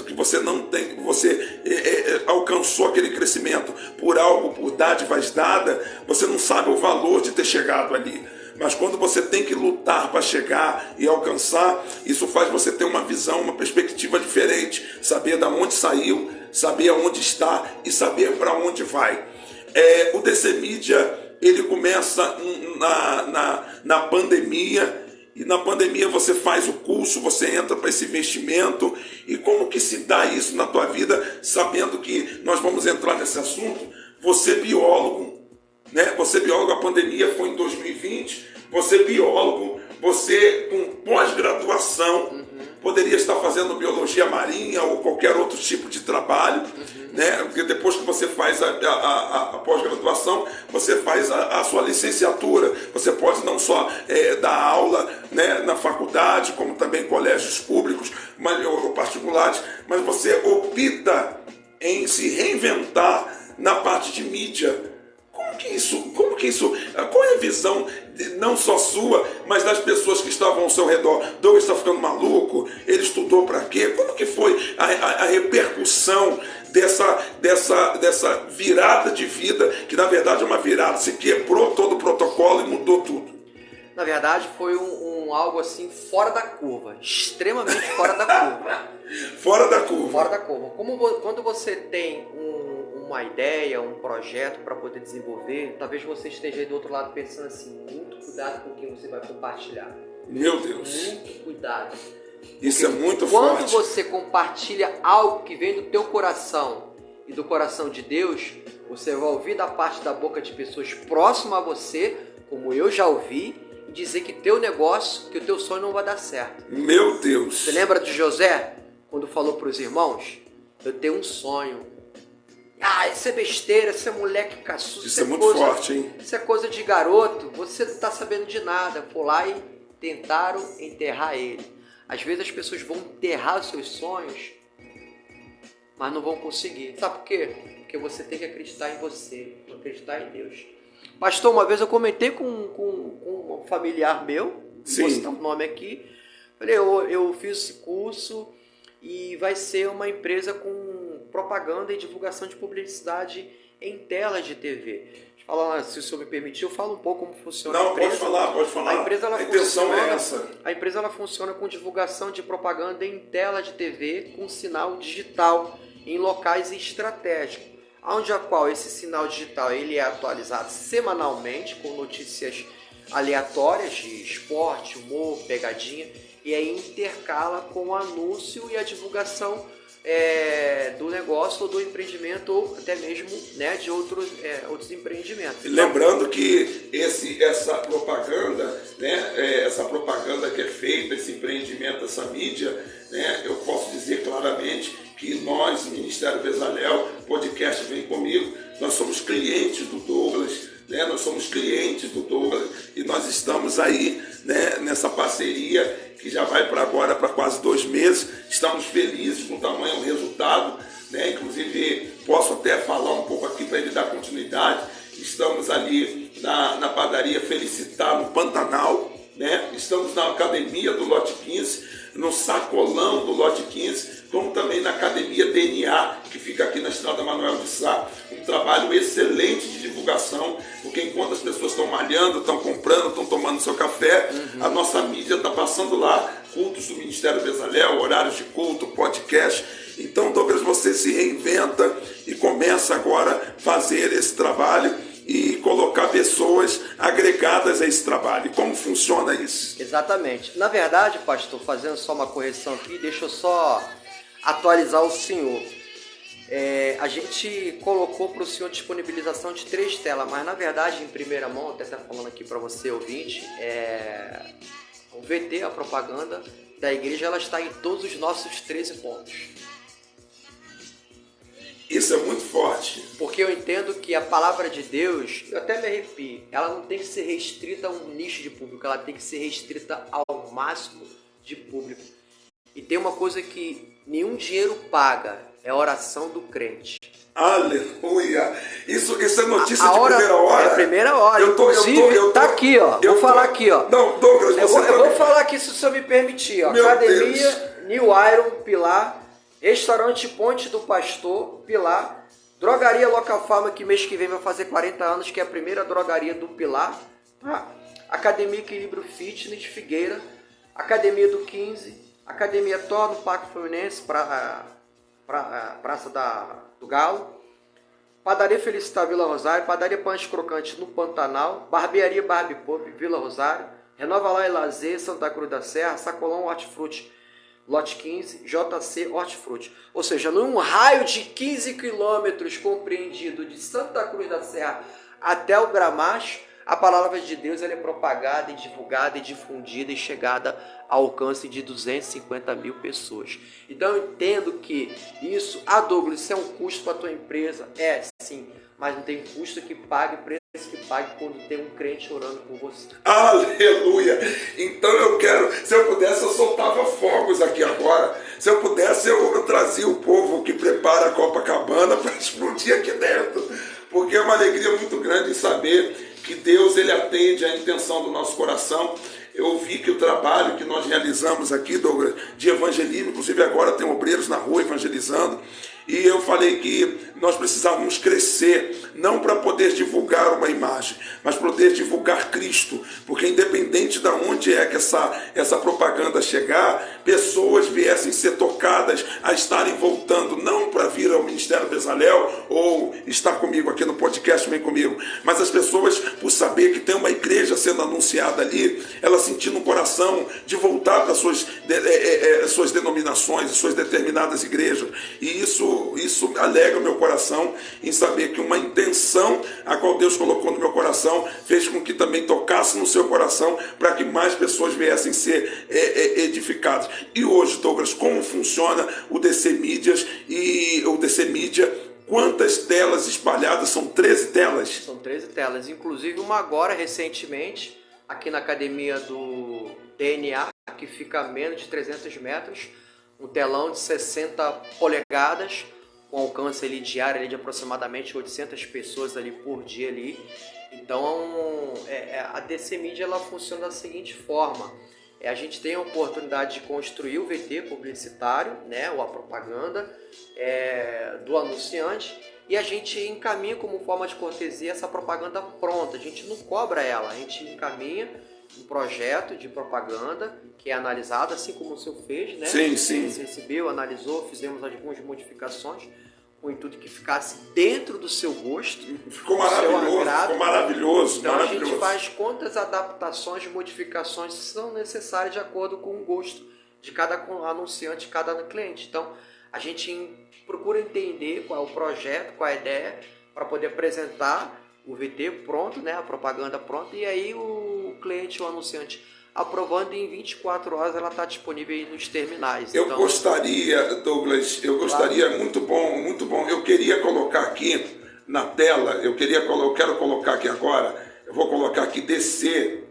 que você não tem, que você alcançou aquele crescimento por algo, por dádivas dadas, você não sabe o valor de ter chegado ali. Mas quando você tem que lutar para chegar e alcançar, isso faz você ter uma visão, uma perspectiva diferente, saber de onde saiu, saber aonde está e saber para onde vai. O DC Mídia, ele começa na pandemia, e na pandemia você faz o curso, você entra para esse investimento. E como que se dá isso na tua vida, sabendo que nós vamos entrar nesse assunto? Você biólogo, né? Você biólogo, a pandemia foi em 2020, você biólogo, você com pós-graduação, poderia estar fazendo biologia marinha ou qualquer outro tipo de trabalho, né? Porque depois que você faz a pós-graduação, você faz a sua licenciatura. Você pode não só dar aula, né, na faculdade, como também em colégios públicos ou particulares, mas você opta em se reinventar na parte de mídia. Como que isso? Qual é a visão, não só sua, mas das pessoas que estavam ao seu redor? Douglas está ficando maluco? Ele estudou para quê? Como que foi a repercussão dessa virada de vida, que na verdade é uma virada, se quebrou todo o protocolo e mudou tudo?
Na verdade foi algo assim fora da curva, extremamente fora da curva.
Fora da curva.
Fora da curva. Quando você tem uma ideia, um projeto para poder desenvolver, talvez você esteja aí do outro lado pensando assim, muito cuidado com quem você vai compartilhar.
Meu Deus.
Muito cuidado.
Isso é muito
quando
forte.
você compartilha algo que vem do teu coração e do coração de Deus, você vai ouvir da parte da boca de pessoas próximas a você, como eu já ouvi, e dizer que teu negócio, que o teu sonho não vai dar certo.
Meu Deus.
Você lembra de José, quando falou para os irmãos? Eu tenho um sonho. Ah, isso é besteira, isso é moleque caçudo.
Isso é muito forte, hein?
Isso é coisa de garoto, você não está sabendo de nada. Foi lá e tentaram enterrar ele. Às vezes as pessoas vão enterrar os seus sonhos, mas não vão conseguir. Sabe por quê? Porque você tem que acreditar em você, acreditar em Deus. Pastor, uma vez eu comentei com um familiar meu, vou citar um nome aqui, falei, eu fiz esse curso e vai ser uma empresa com propaganda e divulgação de publicidade em telas de TV. Se o senhor me permitir, eu falo um pouco como funciona a empresa.
Pode falar.
A empresa,
a intenção é essa.
A empresa ela funciona com divulgação de propaganda em tela de TV com sinal digital em locais estratégicos, onde a qual esse sinal digital ele é atualizado semanalmente com notícias aleatórias de esporte, humor, pegadinha, e aí intercala com o anúncio e a divulgação do negócio ou do empreendimento ou até mesmo, né, de outros empreendimentos.
Lembrando que essa propaganda, né, essa propaganda que é feita, esse empreendimento, essa mídia, né, eu posso dizer claramente que nós, Ministério Bezalel, podcast Vem Comigo, nós somos clientes do Douglas, né, nós somos clientes do Douglas e nós estamos aí, né, nessa parceria que já vai para agora para quase 2 meses. Estamos felizes com o tamanho do resultado, né? Inclusive posso até falar um pouco aqui para ele dar continuidade. Estamos ali na padaria Felicitar, no Pantanal, né? Estamos na academia do Lote 15, no sacolão do Lote 15, como também na academia DNA, que fica aqui na estrada Manuel de Sá. Um trabalho excelente de divulgação, porque enquanto as pessoas estão malhando, estão comprando, estão tomando seu café, a nossa mídia está passando lá, cultos do Ministério Bezalel, horários de culto, podcast. Então, talvez você se reinventa e começa agora a fazer esse trabalho e colocar pessoas agregadas a esse trabalho. E como funciona isso?
Exatamente. Na verdade, pastor, fazendo só uma correção aqui, deixa eu só atualizar o senhor. A gente colocou para o senhor disponibilização de 3 telas, mas na verdade, em primeira mão, até está falando aqui para você, ouvinte, o VT, a propaganda da igreja, ela está em todos os nossos 13 pontos.
Isso é muito forte.
Porque eu entendo que a palavra de Deus, eu até me arrepio, ela não tem que ser restrita a um nicho de público, ela tem que ser restrita ao máximo de público. E tem uma coisa que nenhum dinheiro paga, é a oração do crente.
Aleluia! Isso é notícia de primeira hora?
É a primeira hora. Inclusive, tá aqui, ó. Vou falar aqui, ó.
Não, Douglas,
eu vou falar aqui, se o senhor me permitir, ó. Academia New Iron Pilar, Restaurante Ponte do Pastor Pilar, Drogaria Local Farma, que mês que vem vai fazer 40 anos, que é a primeira drogaria do Pilar, tá? Academia Equilíbrio Fitness Figueira, Academia do 15, Academia Thor no Parque Fluminense, Praça do Galo, Padaria Felicitar Vila Rosário, Padaria Pães Crocante no Pantanal, Barbearia Barbie Pop Vila Rosário, Renova Lá e Lazer Santa Cruz da Serra, Sacolão Hortifruti Lote 15, JC Hortifruti. Ou seja, num raio de 15 quilômetros compreendido de Santa Cruz da Serra até o Gramacho, a palavra de Deus ela é propagada e divulgada e difundida e chegada ao alcance de 250 mil pessoas. Então eu entendo que isso, Douglas, isso é um custo para a tua empresa? É, sim, mas não tem custo que pague, preço que pague quando tem um crente orando por você.
Aleluia! Então eu quero, se eu pudesse eu soltava fogos aqui agora, se eu pudesse eu trazia o povo que prepara a Copacabana para explodir aqui dentro, porque é uma alegria muito grande saber que Deus ele atende à intenção do nosso coração. Eu vi que o trabalho que nós realizamos aqui, Douglas, de evangelismo, inclusive agora tem obreiros na rua evangelizando, E eu falei que nós precisávamos crescer, não para poder divulgar uma imagem, mas para poder divulgar Cristo. Porque independente de onde é que essa propaganda chegar, pessoas viessem ser tocadas a estarem voltando, não para vir ao Ministério Bezalel ou estar comigo aqui no podcast, vem comigo, mas as pessoas, por saber que tem uma igreja sendo anunciada ali, elas sentindo no coração de voltar para suas denominações, suas determinadas igrejas. E isso alegra o meu coração em saber que uma intenção a qual Deus colocou no meu coração fez com que também tocasse no seu coração para que mais pessoas viessem ser edificadas. E hoje, Douglas, como funciona o DC Mídias e o DC Mídia? Quantas telas espalhadas? São 13 telas?
São 13 telas, inclusive uma agora recentemente aqui na academia do DNA, que fica a menos de 300 metros, um telão de 60 polegadas, com alcance ali diário ali de aproximadamente 800 pessoas ali por dia ali. Então a DC Media ela funciona da seguinte forma: a gente tem a oportunidade de construir o VT publicitário, né, ou a propaganda do anunciante, e a gente encaminha como forma de cortesia essa propaganda pronta. A gente não cobra ela, a gente encaminha um projeto de propaganda que é analisado, assim como o senhor fez, né?
Sim, sim.
Você recebeu, analisou, fizemos algumas modificações com o intuito que ficasse dentro do seu gosto.
Ficou maravilhoso, ficou maravilhoso.
Então
maravilhoso.
A gente faz quantas adaptações, modificações são necessárias de acordo com o gosto de cada anunciante, de cada cliente. Então a gente procura entender qual é o projeto, qual é a ideia, para poder apresentar o VT pronto, né, a propaganda pronta, e aí o cliente, o anunciante, aprovando, em 24 horas ela está disponível aí nos terminais.
Eu gostaria, Douglas,
Claro.
muito bom. Eu queria colocar aqui na tela, eu quero colocar aqui agora, eu vou colocar aqui DC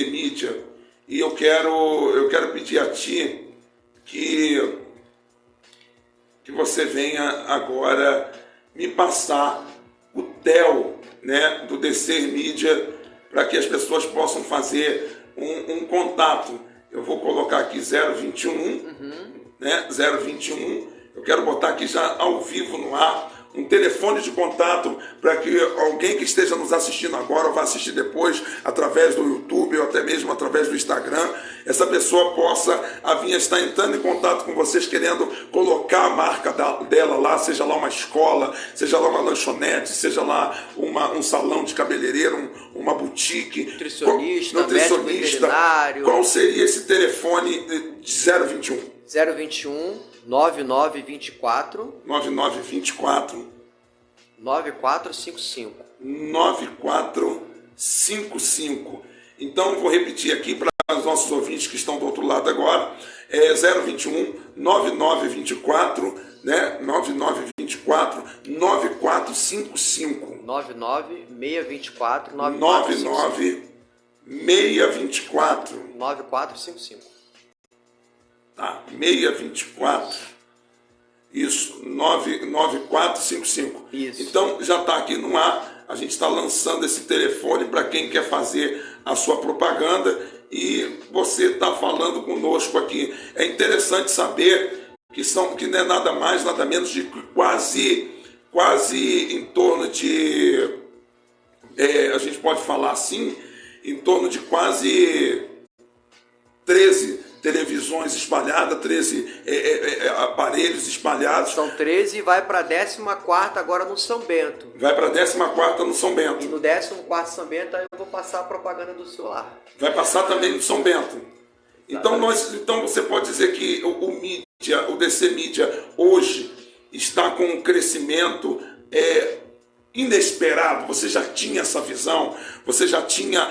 Mídia, e eu quero pedir a ti que você venha agora me passar o TEL, né, do DC Mídia, para que as pessoas possam fazer um contato. Eu vou colocar aqui 021, né, 021. Eu quero botar aqui já ao vivo no ar um telefone de contato para que alguém que esteja nos assistindo agora ou vá assistir depois através do YouTube ou até mesmo através do Instagram, essa pessoa possa vir estar entrando em contato com vocês, querendo colocar a marca dela lá, seja lá uma escola, seja lá uma lanchonete, seja lá um salão de cabeleireiro, uma boutique,
nutricionista, médico veterinário.
Qual seria esse telefone de 021?
021 9924 9455.
9455. Então, vou repetir aqui para os nossos ouvintes que estão do outro lado agora. 021 9924, né? 9924 9455.
99624
99624
9455.
Tá, 624, isso, 99455.
Isso.
Então, já está aqui no ar, a gente está lançando esse telefone para quem quer fazer a sua propaganda, e você está falando conosco aqui. É interessante saber que não é nada mais, nada menos de quase em torno de, a gente pode falar assim, em torno de quase 13 televisões espalhadas, 13 aparelhos espalhados.
São 13 e vai para a 14ª agora no São Bento.
Vai para a 14ª no São Bento.
E no 14º São Bento aí eu vou passar a propaganda do celular.
Vai passar também no São Bento. Então você pode dizer que o DC Mídia hoje está com um crescimento inesperado. Você já tinha essa visão, você já tinha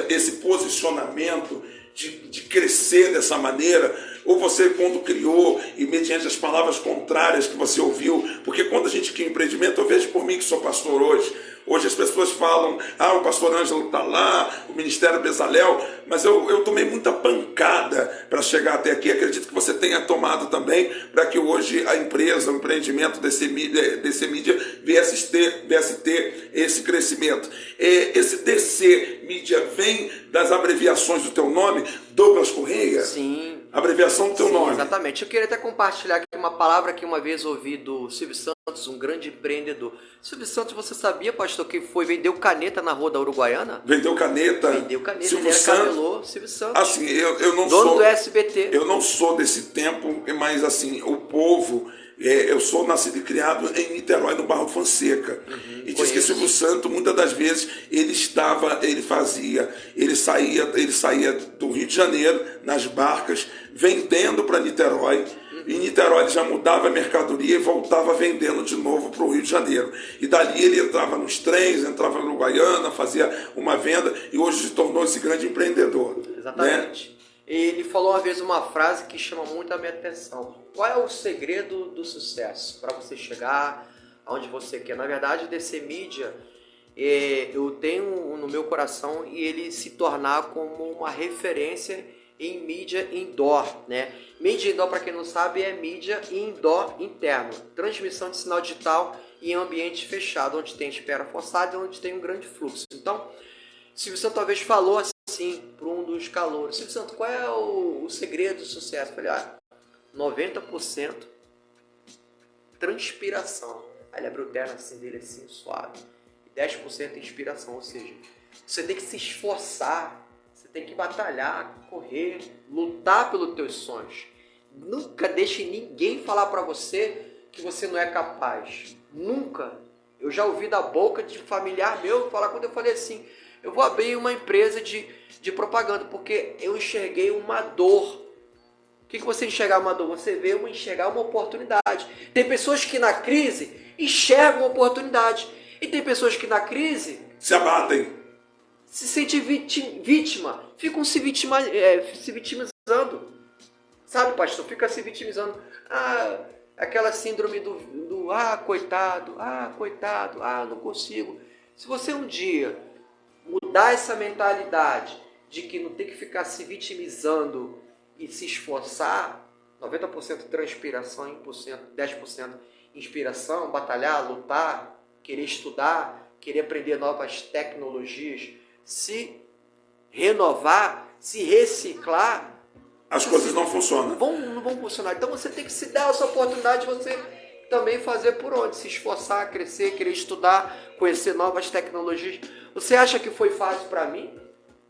esse posicionamento de crescer dessa maneira, ou você, quando criou, e mediante as palavras contrárias que você ouviu, porque quando a gente cria empreendimento, eu vejo por mim que sou pastor hoje as pessoas falam, o pastor Ângelo está lá, o Ministério Bezalel, mas eu tomei muita pancada para chegar até aqui. Acredito que você tenha tomado também, para que hoje a empresa, o empreendimento DC Mídia viesse ter esse crescimento. Esse DC Mídia vem das abreviações do teu nome, Douglas Correia?
Sim.
Abreviação do teu nome.
Exatamente. Eu queria até compartilhar aqui uma palavra que uma vez ouvi do Silvio Santos, um grande empreendedor. Silvio Santos, você sabia, pastor, que vendeu caneta na Rua da Uruguaiana?
Vendeu caneta.
Vendeu caneta,
Silvio
ele era
Santos.
camelô, Silvio Santos.
Assim, eu não
dono
sou...
do SBT.
Eu não sou desse tempo, mas assim, o povo... eu sou nascido e criado em Niterói, no Barro do Fonseca. E diz que Silvio Santos, muitas das vezes, ele saía do Rio de Janeiro, nas barcas, vendendo para Niterói. Em Niterói ele já mudava a mercadoria e voltava vendendo de novo para o Rio de Janeiro. E dali ele entrava nos trens, entrava no Uruguaiana, fazia uma venda e hoje se tornou esse grande empreendedor.
Exatamente.
Né?
Ele falou uma vez uma frase que chama muito a minha atenção. Qual é o segredo do sucesso para você chegar aonde você quer? Na verdade, o DC Media, eu tenho no meu coração e ele se tornar como uma referência em mídia indoor, né? Mídia indoor, para quem não sabe, é mídia indoor interno. Transmissão de sinal digital em ambiente fechado, onde tem espera forçada e onde tem um grande fluxo. Então, Silvio Santos talvez falou assim para um dos calouros: Silvio Santos, qual é o segredo do sucesso? Eu falei, 90% transpiração. Aí ele abriu o terno assim dele assim, suave. E 10% inspiração, ou seja, você tem que se esforçar, você tem que batalhar, correr, lutar pelos teus sonhos. Nunca deixe ninguém falar para você que você não é capaz. Nunca. Eu já ouvi da boca de familiar meu falar, quando eu falei assim, eu vou abrir uma empresa de propaganda, porque eu enxerguei uma dor. O que você enxergar uma dor? Você vê enxergar uma oportunidade. Tem pessoas que na crise enxergam uma oportunidade. E tem pessoas que na crise
se abatem.
Se sentem vítima. Ficam se vitimizando. Sabe, pastor? Fica se vitimizando. Aquela síndrome do coitado, não consigo. Se você um dia mudar essa mentalidade de que não tem que ficar se vitimizando e se esforçar, 90% transpiração, 10% inspiração, batalhar, lutar, querer estudar, querer aprender novas tecnologias, se renovar, se reciclar,
as coisas não funcionam.
Não vão funcionar. Então você tem que se dar essa oportunidade de você também fazer por onde? Se esforçar, crescer, querer estudar, conhecer novas tecnologias. Você acha que foi fácil para mim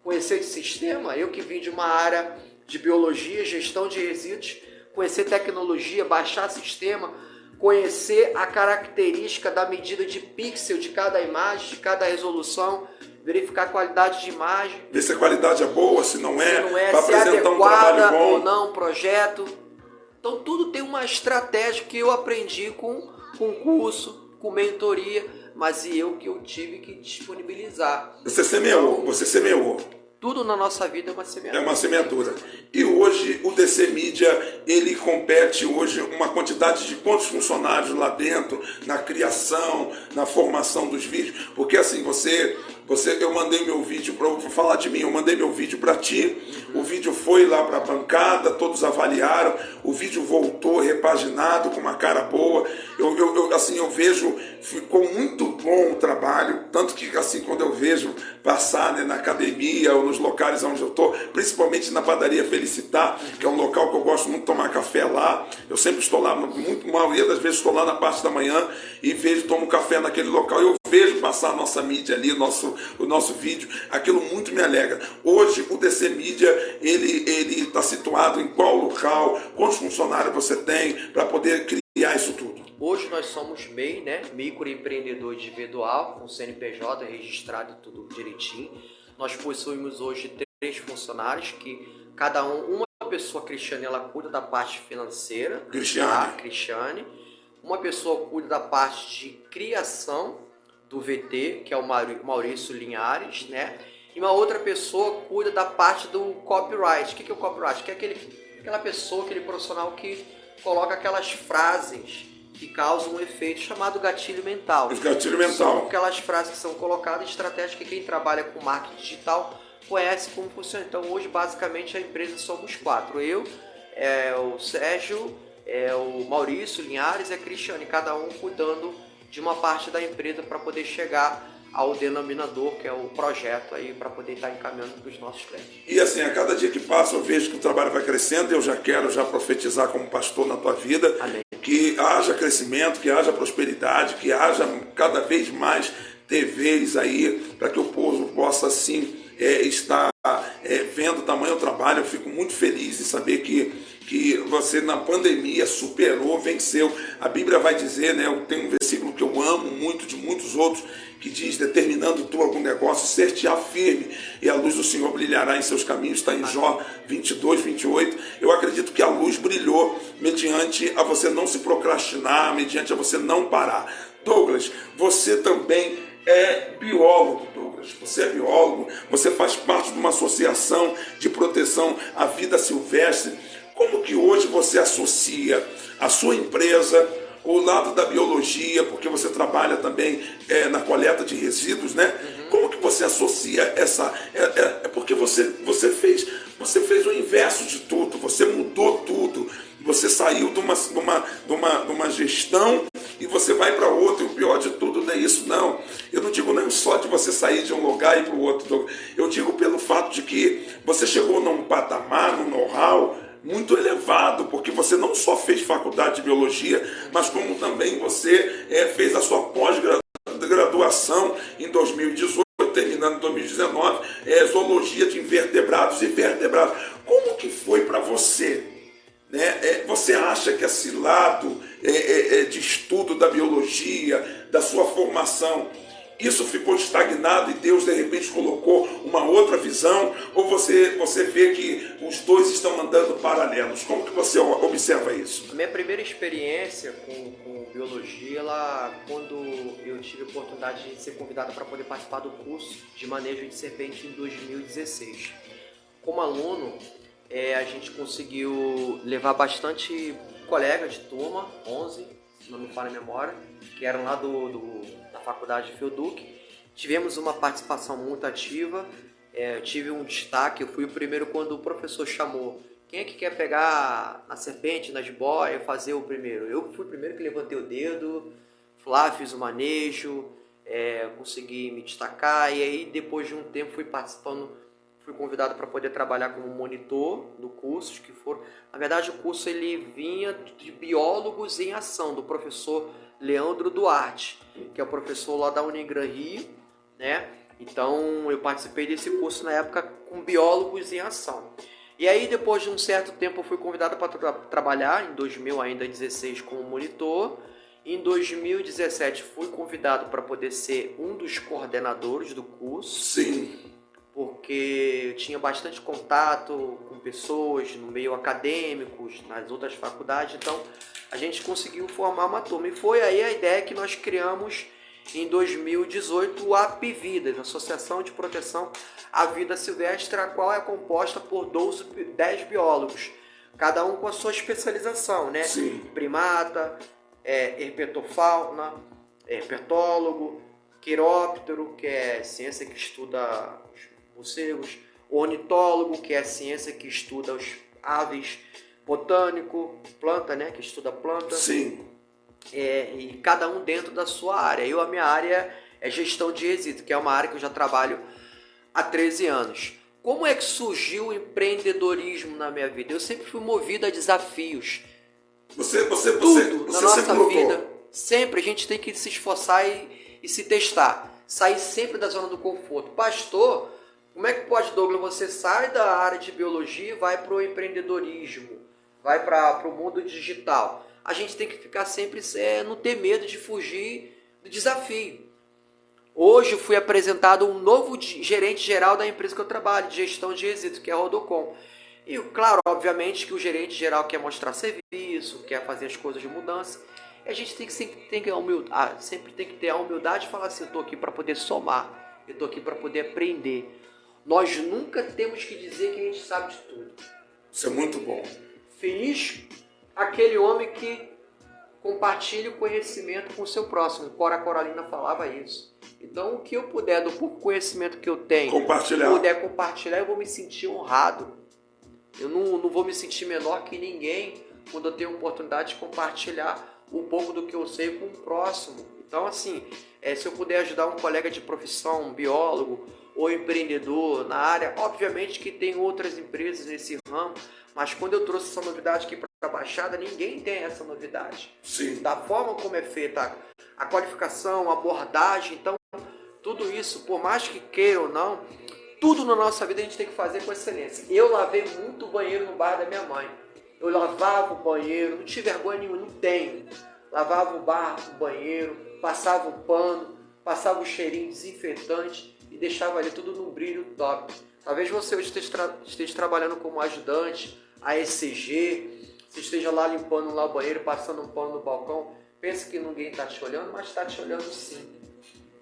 conhecer esse sistema? Eu que vim de uma área de biologia, gestão de resíduos, conhecer tecnologia, baixar sistema, conhecer a característica da medida de pixel de cada imagem, de cada resolução, verificar a qualidade de imagem.
Ver se a qualidade é boa, se não é,
para apresentar um trabalho bom ou não, projeto. Então tudo tem uma estratégia que eu aprendi com curso, com mentoria, mas eu tive que disponibilizar.
Você semeou.
Tudo na nossa vida é uma semeadura.
É uma semeadura. E hoje o DC Media, ele compete hoje uma quantidade de quantos funcionários lá dentro, na criação, na formação dos vídeos, porque assim, eu mandei meu vídeo, vou falar de mim, eu mandei meu vídeo para ti, o vídeo foi lá para a bancada, todos avaliaram, o vídeo voltou repaginado, com uma cara boa, eu vejo, ficou muito bom o trabalho, tanto que assim, quando eu vejo passar, né, na academia ou nos locais onde eu estou, principalmente na padaria Felicitar, que é um local que eu gosto muito de tomar café lá, eu sempre estou lá, a maioria das vezes estou lá na parte da manhã e tomo café naquele local, eu vejo passar a nossa mídia ali, o nosso vídeo, aquilo muito me alegra. Hoje o DC Media, ele está situado em qual local, quantos funcionários você tem para poder criar isso tudo?
Hoje nós somos MEI, né? Microempreendedor individual, com CNPJ registrado e tudo direitinho. Nós possuímos hoje 3 funcionários, que cada uma pessoa, Cristiane, ela cuida da parte financeira. Cristiane. Uma pessoa cuida da parte de criação do VT, que é o Maurício Linhares, né? E uma outra pessoa cuida da parte do copyright. O que é o copyright? Que é aquela pessoa, aquele profissional que coloca aquelas frases que causam um efeito chamado gatilho mental.
Gatilho mental.
São aquelas frases que são colocadas em estratégia que quem trabalha com marketing digital conhece como funciona. Então hoje basicamente a empresa somos 4. Eu, o Sérgio, o Maurício Linhares e a Cristiane, cada um cuidando de uma parte da empresa para poder chegar ao denominador, que é o projeto aí, para poder estar encaminhando para os nossos clientes.
E assim, a cada dia que passa eu vejo que o trabalho vai crescendo, eu já quero profetizar como pastor na tua vida.
Amém.
Que haja crescimento, que haja prosperidade, que haja cada vez mais TVs aí, para que o povo possa assim estar vendo o tamanho do trabalho. Eu fico muito feliz em saber que você na pandemia superou, venceu. A Bíblia vai dizer, né, tem um versículo que eu amo muito, de muitos outros, que diz: determinando tu algum negócio, ser-te-á firme, e a luz do Senhor brilhará em seus caminhos. Está em Jó 22, 28. Eu acredito que a luz brilhou mediante a você não se procrastinar, mediante a você não parar. Douglas, você também é biólogo, Douglas. Você é biólogo, você faz parte de uma associação de proteção à vida silvestre. Como que hoje você associa a sua empresa, o lado da biologia, porque você trabalha também na coleta de resíduos, né? Como que você associa essa... porque você fez o inverso de tudo, você mudou tudo, você saiu de uma gestão e você vai para outra, e o pior de tudo não é isso, não. Eu não digo nem só de você sair de um lugar e ir para o outro, eu digo pelo fato de que você chegou num patamar, num know-how muito elevado, porque você não só fez faculdade de biologia, mas como também você fez a sua pós-graduação em 2018, terminando em 2019, zoologia de invertebrados e vertebrados. Como que foi para você? Né? Você acha que esse lado de estudo da biologia, da sua formação, isso ficou estagnado e Deus de repente colocou uma outra visão? Ou você vê que os dois estão andando paralelos? Como que você observa isso?
A minha primeira experiência com biologia, quando eu tive a oportunidade de ser convidado para poder participar do curso de manejo de serpente em 2016. Como aluno, a gente conseguiu levar bastante colegas de turma, 11, se não me falha a memória, que eram lá da faculdade de Fielduc. Tivemos uma participação muito ativa, eu tive um destaque, eu fui o primeiro quando o professor chamou: quem é que quer pegar na serpente, na jiboia, fazer o primeiro? Eu fui o primeiro que levantei o dedo, fui lá, fiz o manejo, consegui me destacar, e aí depois de um tempo fui convidado para poder trabalhar como monitor do curso, que foram... Na verdade, o curso ele vinha de biólogos em ação, do professor Leandro Duarte, que é o professor lá da Unigran Rio, né? Então, eu participei desse curso na época com biólogos em ação. E aí, depois de um certo tempo, eu fui convidado para trabalhar, em 2016, como monitor. Em 2017, fui convidado para poder ser um dos coordenadores do curso.
Sim.
Porque eu tinha bastante contato com pessoas no meio acadêmico, nas outras faculdades, então a gente conseguiu formar uma turma. E foi aí a ideia que nós criamos em 2018 o APVida, a Associação de Proteção à Vida Silvestre, a qual é composta por 10 biólogos, cada um com a sua especialização, né?
Sim.
Primata, herpetofauna, herpetólogo, quiróptero, que é ciência que estuda morcegos, ornitólogo, que é a ciência que estuda as aves, botânico, planta, né, que estuda planta.
Sim.
E cada um dentro da sua área. A minha área é gestão de resíduos, que é uma área que eu já trabalho há 13 anos. Como é que surgiu o empreendedorismo na minha vida? Eu sempre fui movido a desafios.
Tudo
na nossa vida. Sempre a gente tem que se esforçar e se testar. Sair sempre da zona do conforto. Pastor, como é que pode, Douglas, você sai da área de biologia e vai para o empreendedorismo, vai para o mundo digital? A gente tem que ficar sempre, não ter medo de fugir do desafio. Hoje fui apresentado um novo gerente geral da empresa que eu trabalho, de gestão de resíduos, que é a Rodocom. E, claro, obviamente que o gerente geral quer mostrar serviço, quer fazer as coisas de mudança. E a gente sempre tem que ter a humildade de falar assim: eu estou aqui para poder somar, eu estou aqui para poder aprender. Nós nunca temos que dizer que a gente sabe de tudo.
Isso é muito bom.
Feliz aquele homem que compartilha o conhecimento com o seu próximo. Cora Coralina falava isso. Então, o que eu puder, do pouco conhecimento que eu tenho, puder compartilhar, eu vou me sentir honrado. Eu não vou me sentir menor que ninguém quando eu tenho a oportunidade de compartilhar um pouco do que eu sei com o próximo. Então, assim, se eu puder ajudar um colega de profissão, um biólogo ou empreendedor na área, obviamente que tem outras empresas nesse ramo, mas quando eu trouxe essa novidade aqui para a Baixada, ninguém tem essa novidade.
Sim.
Da forma como é feita a qualificação, a abordagem, então tudo isso, por mais que queira ou não, tudo na nossa vida a gente tem que fazer com excelência. Eu lavei muito banheiro no bar da minha mãe. Eu lavava o banheiro, não tive vergonha nenhuma, não tenho. Lavava o banheiro, passava o pano, passava o cheirinho desinfetante e deixava ali tudo num brilho top. Talvez você hoje esteja trabalhando como ajudante, a ECG, você esteja lá limpando lá o banheiro, passando um pano no balcão. Pensa que ninguém está te olhando, mas está te olhando sim.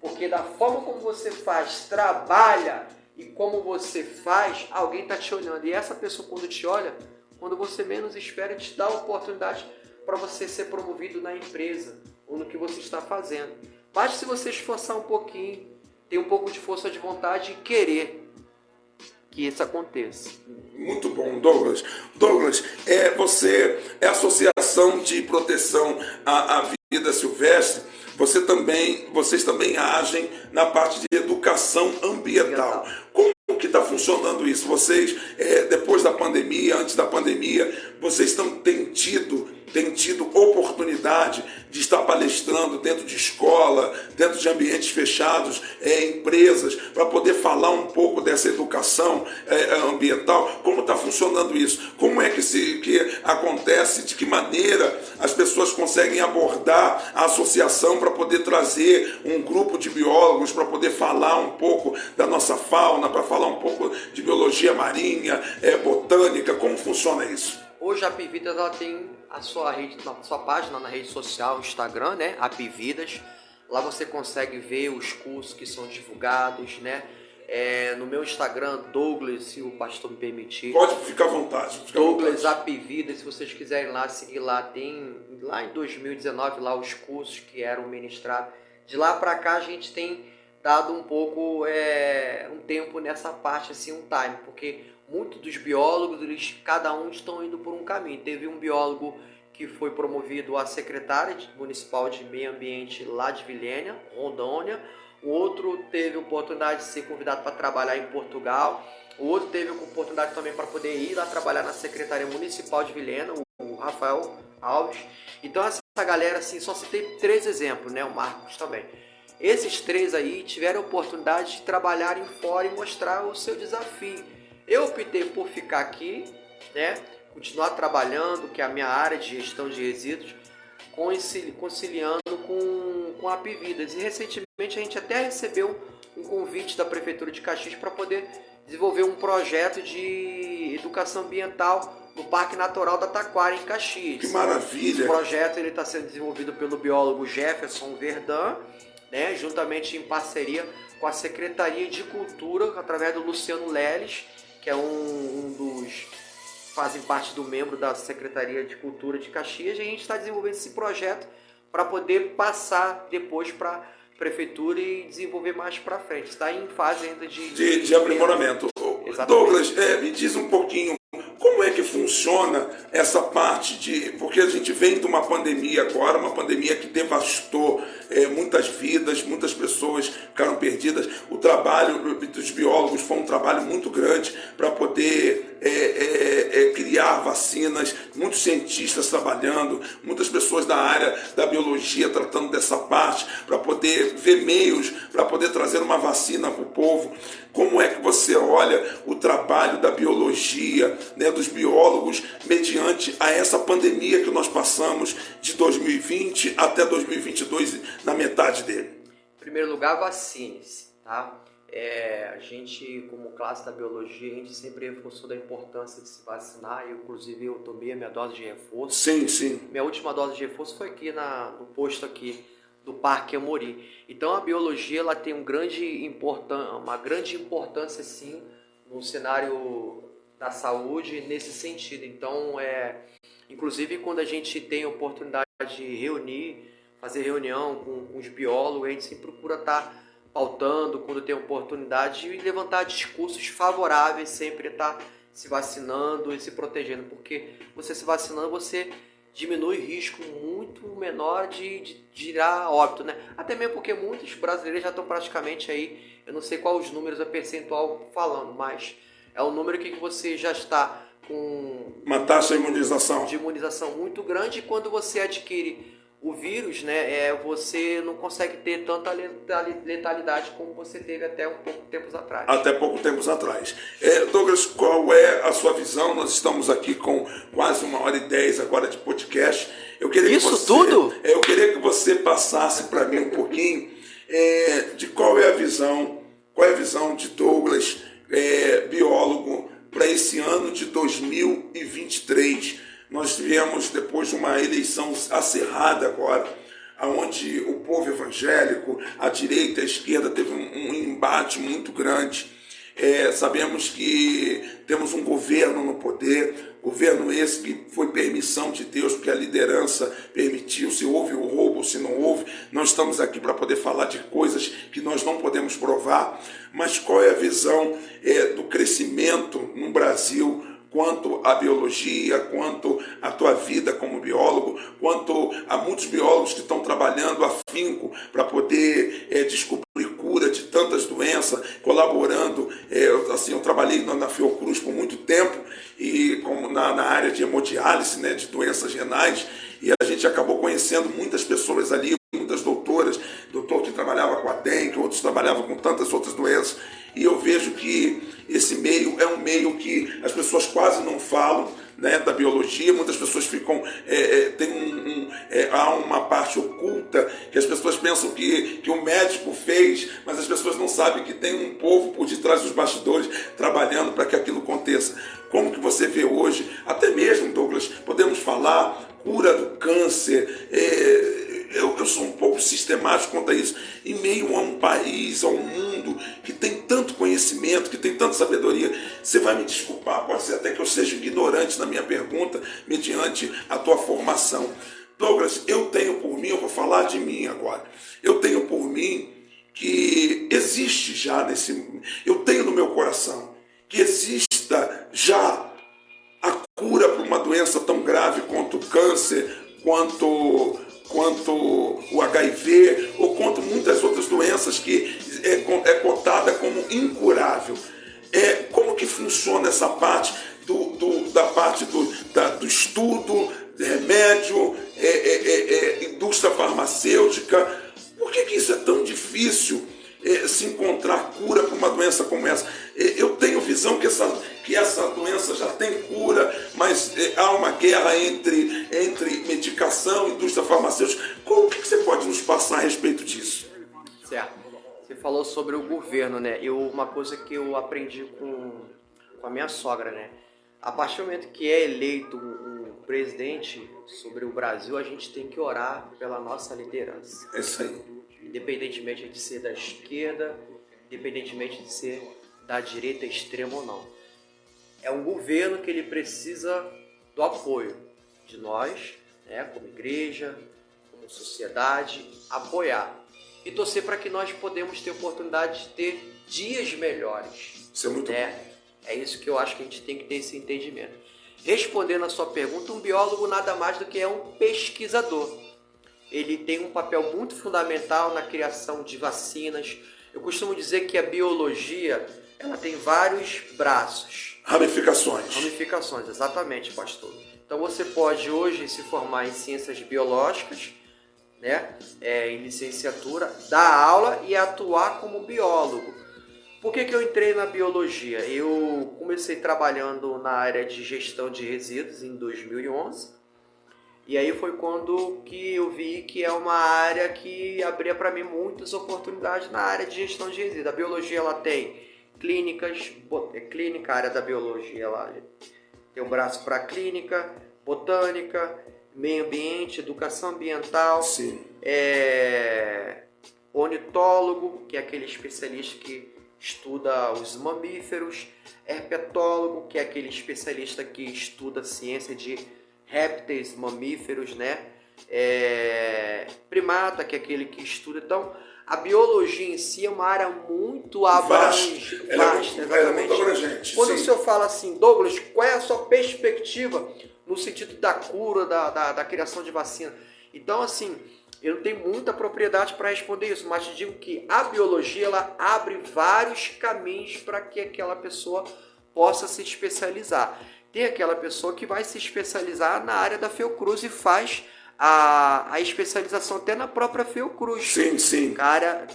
Porque da forma como você faz, trabalha e como você faz, alguém está te olhando. E essa pessoa, quando te olha, quando você menos espera, te dá a oportunidade para você ser promovido na empresa ou no que você está fazendo. Basta se você esforçar um pouquinho, ter um pouco de força de vontade e querer que isso aconteça.
Muito bom, Douglas. Douglas, você é Associação de Proteção à Vida Silvestre. Vocês também agem na parte de educação ambiental. Como que está funcionando isso? Vocês, depois da pandemia, antes da pandemia, vocês têm tido oportunidade de estar palestrando dentro de escola, dentro de ambientes fechados, empresas, para poder falar um pouco dessa educação ambiental. Como está funcionando isso? Como é que acontece? De que maneira as pessoas conseguem abordar a associação para poder trazer um grupo de biólogos para poder falar um pouco da nossa fauna, para falar um pouco de biologia marinha, botânica? Como funciona isso?
Hoje a Apividas ela tem a sua página na rede social, Instagram, né? Apividas. Lá você consegue ver os cursos que são divulgados, né? No meu Instagram, Douglas, se o pastor me permitir.
Pode ficar à vontade.
Douglas Apividas, se vocês quiserem lá seguir lá, tem lá em 2019 lá os cursos que eram ministrados. De lá para cá a gente tem dado um pouco um tempo nessa parte, assim, um time, porque muitos dos biólogos, cada um estão indo por um caminho. Teve um biólogo que foi promovido a secretário municipal de meio ambiente lá de Vilhena, Rondônia. O outro teve a oportunidade de ser convidado para trabalhar em Portugal. O outro teve a oportunidade também para poder ir lá trabalhar na Secretaria Municipal de Vilhena, o Rafael Alves. Então essa galera, assim, só citei 3 exemplos, né? O Marcos também. Esses 3 aí tiveram a oportunidade de trabalharem fora e mostrar o seu desafio. Eu optei por ficar aqui, né? Continuar trabalhando, que é a minha área de gestão de resíduos, conciliando com a Apividas. E recentemente a gente até recebeu um convite da Prefeitura de Caxias para poder desenvolver um projeto de educação ambiental no Parque Natural da Taquara, em Caxias.
Que maravilha!
Esse projeto está sendo desenvolvido pelo biólogo Jefferson Verdun, né, juntamente em parceria com a Secretaria de Cultura, através do Luciano Leles, que é um dos fazem parte do membro da Secretaria de Cultura de Caxias, e a gente está desenvolvendo esse projeto para poder passar depois para a Prefeitura e desenvolver mais para frente. Está em fase ainda de
aprimoramento.
Exatamente.
Douglas, me diz um pouquinho, como é que funciona essa parte de... Porque a gente vem de uma pandemia agora, uma pandemia que devastou muitas vidas, muitas pessoas ficaram perdidas. O trabalho dos biólogos foi um trabalho muito grande para poder criar vacinas, muitos cientistas trabalhando, muitas pessoas da área da biologia tratando dessa parte, para poder ver meios, para poder trazer uma vacina para o povo. Como é que você olha o trabalho da biologia, né, dos biólogos, mediante a essa pandemia que nós passamos de 2020 até 2022, na metade dele?
Em primeiro lugar, vacine-se, tá? A gente, como classe da biologia, a gente sempre reforçou da importância de se vacinar. Inclusive, eu tomei a minha dose de reforço.
Sim, sim.
Minha última dose de reforço foi aqui no posto aqui do Parque Amorim. Então, a biologia ela tem uma grande importância, sim, no cenário da saúde nesse sentido. Então, inclusive, quando a gente tem a oportunidade de fazer reunião com os biólogos, a gente sempre procura estar pautando, quando tem oportunidade, e levantar discursos favoráveis, sempre estar se vacinando e se protegendo, porque você se vacinando, você diminui o risco muito menor de virar óbito, né? Até mesmo porque muitos brasileiros já estão praticamente aí, eu não sei qual os números, a percentual falando, mas é um número que você já está com
uma taxa
de imunização muito grande, e quando você adquire o vírus, né, você não consegue ter tanta letalidade como você teve até um pouco tempos atrás.
Até pouco tempos atrás. Douglas, qual é a sua visão? Nós estamos aqui com quase 1h10 agora de podcast. Eu queria
tudo?
Eu queria que você passasse para mim um pouquinho de qual é a visão de Douglas, biólogo, para esse ano de 2023. Nós tivemos, depois de uma eleição acirrada agora, onde o povo evangélico, a direita e a esquerda, teve um embate muito grande. Sabemos que temos um governo no poder, governo esse que foi permissão de Deus, porque a liderança permitiu, se houve o roubo, se não houve. Não estamos aqui para poder falar de coisas que nós não podemos provar, mas qual é a visão do crescimento no Brasil, quanto à biologia, quanto à tua vida como biólogo, quanto a muitos biólogos que estão trabalhando afinco para poder descobrir cura de tantas doenças, colaborando. Eu trabalhei na Fiocruz por muito tempo, e como na área de hemodiálise, né, de doenças renais, e a gente acabou conhecendo muitas pessoas ali, muitas doutoras, doutor que trabalhava com a dengue, outros trabalhavam com tantas outras doenças, e eu vejo que esse meio é um meio que as pessoas quase não falam, né, da biologia. Muitas pessoas ficam, há uma parte oculta que as pessoas pensam que o médico fez, mas as pessoas não sabem que tem um povo por detrás dos bastidores trabalhando para que aquilo aconteça. Como que você vê hoje, até mesmo, Douglas, podemos falar cura do câncer? Eu sou um pouco sistemático quanto a isso, em meio a um país, a um mundo que tem tanto conhecimento, que tem tanta sabedoria. Você vai me desculpar, pode ser até que eu seja ignorante na minha pergunta, mediante a tua formação. Douglas, eu tenho por mim, eu vou falar de mim agora, eu tenho por mim que existe já eu tenho no meu coração que exista já a cura para uma doença tão grave quanto o câncer, quanto o HIV, ou quanto muitas outras doenças que é cotada como incurável. Como que funciona essa parte da parte do estudo, remédio, indústria farmacêutica? Por que isso é tão difícil se encontrar cura para uma doença como essa? Eu tenho visão que essa doença já tem cura, mas há uma guerra entre medicação e indústria farmacêutica. O que você pode nos passar a respeito disso?
Certo. Você falou sobre o governo, né? Uma coisa que eu aprendi com a minha sogra, né? A partir do momento que é eleito um presidente sobre o Brasil, a gente tem que orar pela nossa liderança.
É isso aí.
Independentemente de ser da esquerda, independentemente de ser da direita extrema ou não. É um governo que ele precisa do apoio de nós, né, como igreja, como sociedade, apoiar. E torcer para que nós podemos ter oportunidade de ter dias melhores.
Isso é muito bom.
É isso que eu acho que a gente tem que ter esse entendimento. Respondendo a sua pergunta, um biólogo nada mais do que é um pesquisador. Ele tem um papel muito fundamental na criação de vacinas. Eu costumo dizer que a biologia, ela tem vários braços.
Ramificações,
exatamente, pastor. Então você pode hoje se formar em ciências biológicas, né, em licenciatura, dar aula e atuar como biólogo. Por que eu entrei na biologia? Eu comecei trabalhando na área de gestão de resíduos em 2011. E aí foi quando que eu vi que é uma área que abria para mim muitas oportunidades na área de gestão de resíduos. A biologia, ela tem clínicas, a área da biologia, ela tem um braço para clínica, botânica, meio ambiente, educação ambiental.
Sim.
Ornitólogo, que é aquele especialista que estuda os mamíferos, herpetólogo, que é aquele especialista que estuda a ciência de répteis, mamíferos, né? Primata, que é aquele que estuda. Então, a biologia em si é uma área muito
Vasta,
vasta, exatamente.
Abrangente,
Quando
sim.
o senhor fala assim, Douglas, qual é a sua perspectiva no sentido da cura, da criação de vacina? Então, assim, eu não tenho muita propriedade para responder isso, mas te digo que a biologia ela abre vários caminhos para que aquela pessoa possa se especializar. Tem aquela pessoa que vai se especializar na área da Fiocruz e faz a especialização até na própria Fiocruz.
Sim.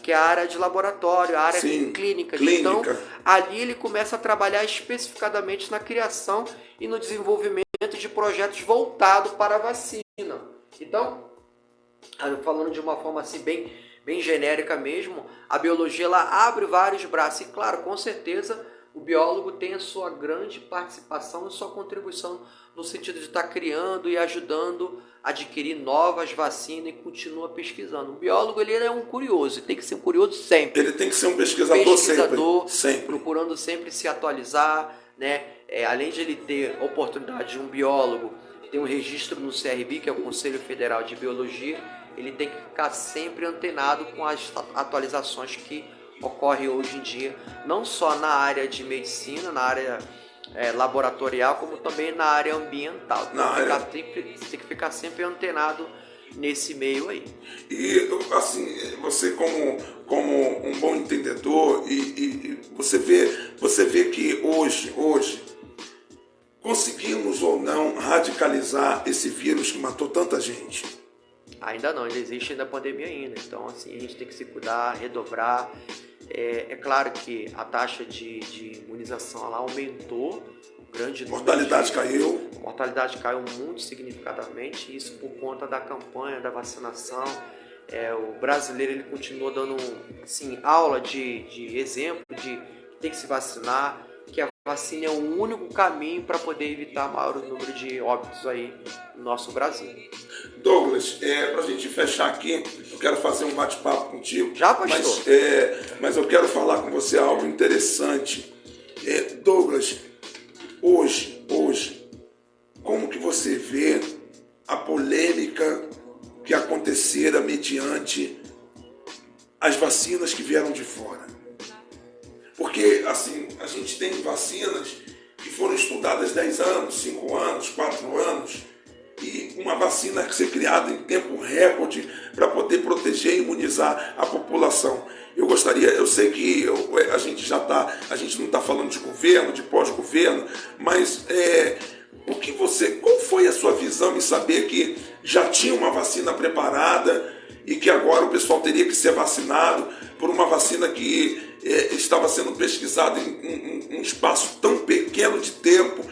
Que é a área de laboratório, a área clínica. Então, ali ele começa a trabalhar especificadamente na criação e no desenvolvimento de projetos voltados para a vacina. Então, falando de uma forma assim bem genérica mesmo, a biologia ela abre vários braços. E claro, com certeza, o biólogo tem a sua grande participação e sua contribuição no sentido de estar criando e ajudando a adquirir novas vacinas e continua pesquisando. O biólogo ele é um curioso, tem que ser um curioso sempre.
Ele tem que ser um pesquisador sempre.
Procurando sempre se atualizar, né? Além de ele ter a oportunidade de um biólogo ter um registro no CRB, que é o Conselho Federal de Biologia, ele tem que ficar sempre antenado com as atualizações que ocorrem hoje em dia, não só na área de medicina, na área laboratorial, como também na área ambiental. Tem que ficar sempre antenado nesse meio aí.
E assim, você como um bom entendedor, e você vê que hoje conseguimos ou não radicalizar esse vírus que matou tanta gente?
Ainda não, ele existe ainda a pandemia ainda, então assim, a gente tem que se cuidar, redobrar. É claro que a taxa de imunização ela aumentou, grande número. A mortalidade caiu muito significativamente, isso por conta da campanha da vacinação. O brasileiro ele continua dando assim, aula de exemplo de que tem que se vacinar, que a vacina é o único caminho para poder evitar maior número de óbitos aí no nosso Brasil.
Douglas, para a gente fechar aqui, eu quero fazer um bate-papo contigo.
Já, pastor?
Mas eu quero falar com você algo interessante. Douglas, hoje, como que você vê a polêmica que acontecera mediante as vacinas que vieram de fora? Porque, assim, a gente tem vacinas que foram estudadas 10 anos, 5 anos, 4 anos, e uma vacina que ser criada em tempo recorde para poder proteger e imunizar a população. Eu sei que a gente não está falando de governo, de pós-governo, mas qual foi a sua visão em saber que já tinha uma vacina preparada e que agora o pessoal teria que ser vacinado por uma vacina que estava sendo pesquisada em um espaço tão pequeno de tempo?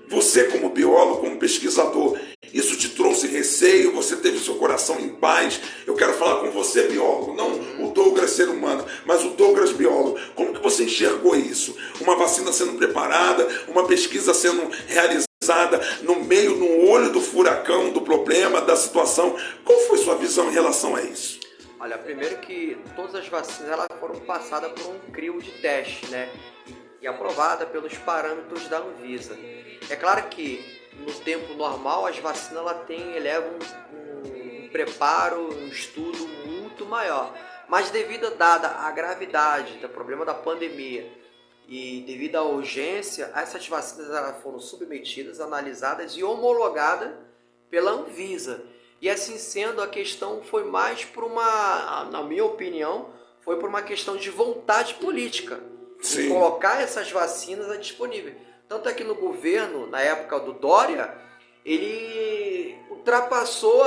Você, como biólogo, como pesquisador, isso te trouxe receio? Você teve seu coração em paz? Eu quero falar com você, biólogo, não o Douglas ser humano, mas o Douglas biólogo. Como que você enxergou isso? Uma vacina sendo preparada, uma pesquisa sendo realizada no olho do furacão, do problema, da situação. Qual foi sua visão em relação a isso?
Olha, primeiro que todas as vacinas elas foram passadas por um crivo de teste, né? E aprovada pelos parâmetros da Anvisa. É claro que no tempo normal as vacinas elevam um preparo, um estudo muito maior. Mas devido a gravidade do problema da pandemia e devido à urgência, essas vacinas elas foram submetidas, analisadas e homologadas pela Anvisa. E assim sendo, a questão foi mais por na minha opinião, foi por uma questão de vontade política.
Sim.
De colocar essas vacinas disponíveis. Tanto é que no governo, na época do Dória, ele ultrapassou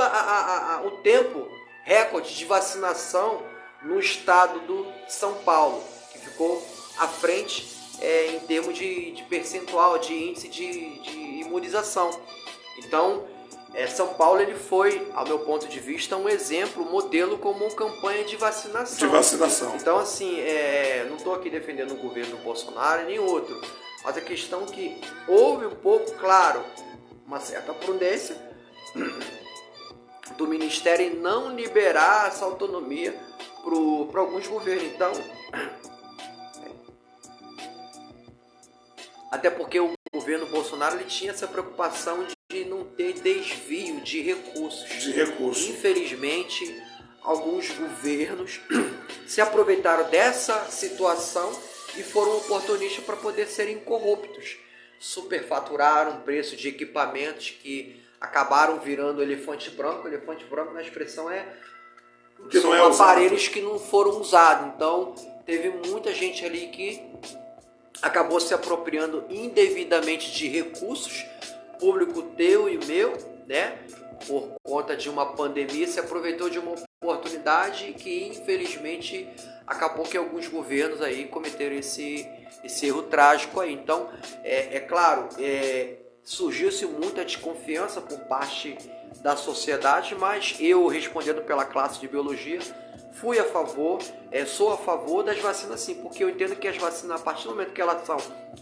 o tempo recorde de vacinação no estado de São Paulo, que ficou à frente em termos de percentual, de índice de imunização. Então, São Paulo ele foi, ao meu ponto de vista, um exemplo, modelo como campanha de vacinação. Então, assim, não estou aqui defendendo o governo Bolsonaro nem outro, mas a questão que houve um pouco, claro, uma certa prudência do Ministério em não liberar essa autonomia para alguns governos. Então, até porque o governo Bolsonaro ele tinha essa preocupação de não ter desvio de recursos.
De recursos.
Infelizmente, alguns governos se aproveitaram dessa situação e foram oportunistas para poder serem corruptos. Superfaturaram o preço de equipamentos que acabaram virando elefante branco. Elefante branco, na expressão, são aparelhos que não foram usados. Então, teve muita gente ali que acabou se apropriando indevidamente de recursos público teu e meu, né? Por conta de uma pandemia, se aproveitou de uma oportunidade que, infelizmente, acabou que alguns governos aí cometeram esse erro trágico aí. Então, claro, surgiu-se muita desconfiança por parte da sociedade, mas eu, respondendo pela classe de biologia, fui a favor, sou a favor das vacinas sim, porque eu entendo que as vacinas, a partir do momento que elas são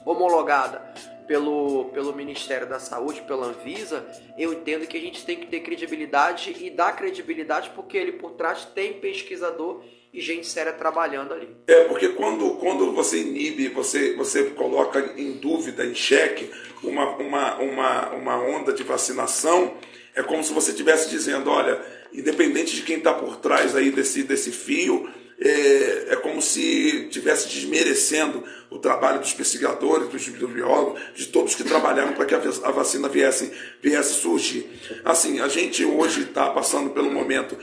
homologadas pelo Ministério da Saúde, pela Anvisa, eu entendo que a gente tem que ter credibilidade e dar credibilidade porque ele por trás tem pesquisador e gente séria trabalhando ali.
Porque quando você inibe, você coloca em dúvida, em xeque, uma onda de vacinação, é como se você estivesse dizendo, olha, independente de quem está por trás aí desse fio, é como se estivesse desmerecendo o trabalho dos pesquisadores, dos biólogos, de todos que trabalharam para que a vacina viesse surgir. Assim, a gente hoje está passando pelo momento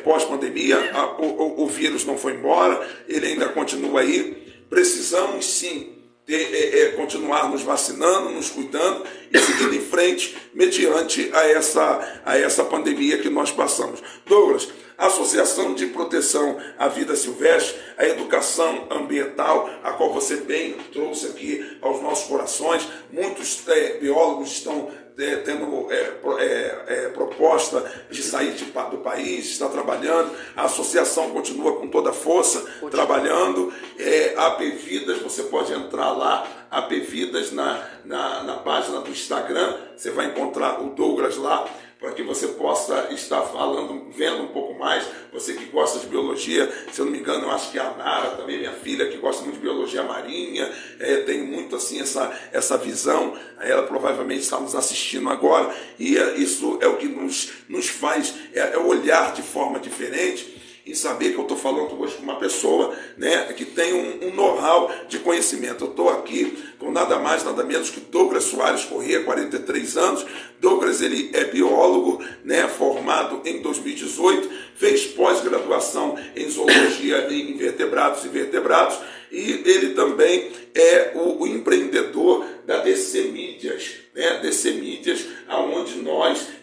pós-pandemia, o vírus não foi embora, ele ainda continua aí. Precisamos sim continuar nos vacinando, nos cuidando e seguindo em frente mediante a essa pandemia que nós passamos. Douglas, a Associação de Proteção à Vida Silvestre, a educação ambiental, a qual você bem trouxe aqui aos nossos corações, muitos biólogos estão tendo proposta de sair do país, está trabalhando, a associação continua com toda a força, trabalhando, APVidas, você pode entrar lá, APVidas na página do Instagram, você vai encontrar o Douglas lá, para que você possa estar vendo um pouco mais, você que gosta de biologia, se eu não me engano, eu acho que a Nara também, minha filha, que gosta muito de biologia marinha, tem muito assim essa visão, ela provavelmente está nos assistindo agora, e isso é o que nos faz olhar de forma diferente, e saber que eu estou falando hoje com uma pessoa, né, que tem um know-how de conhecimento. Eu estou aqui com nada mais, nada menos que Douglas Soares Corrêa, 43 anos. Douglas, ele é biólogo, né, formado em 2018, fez pós-graduação em zoologia em invertebrados e vertebrados, e ele também é o empreendedor da DC Mídias, né? DC Mídias, aonde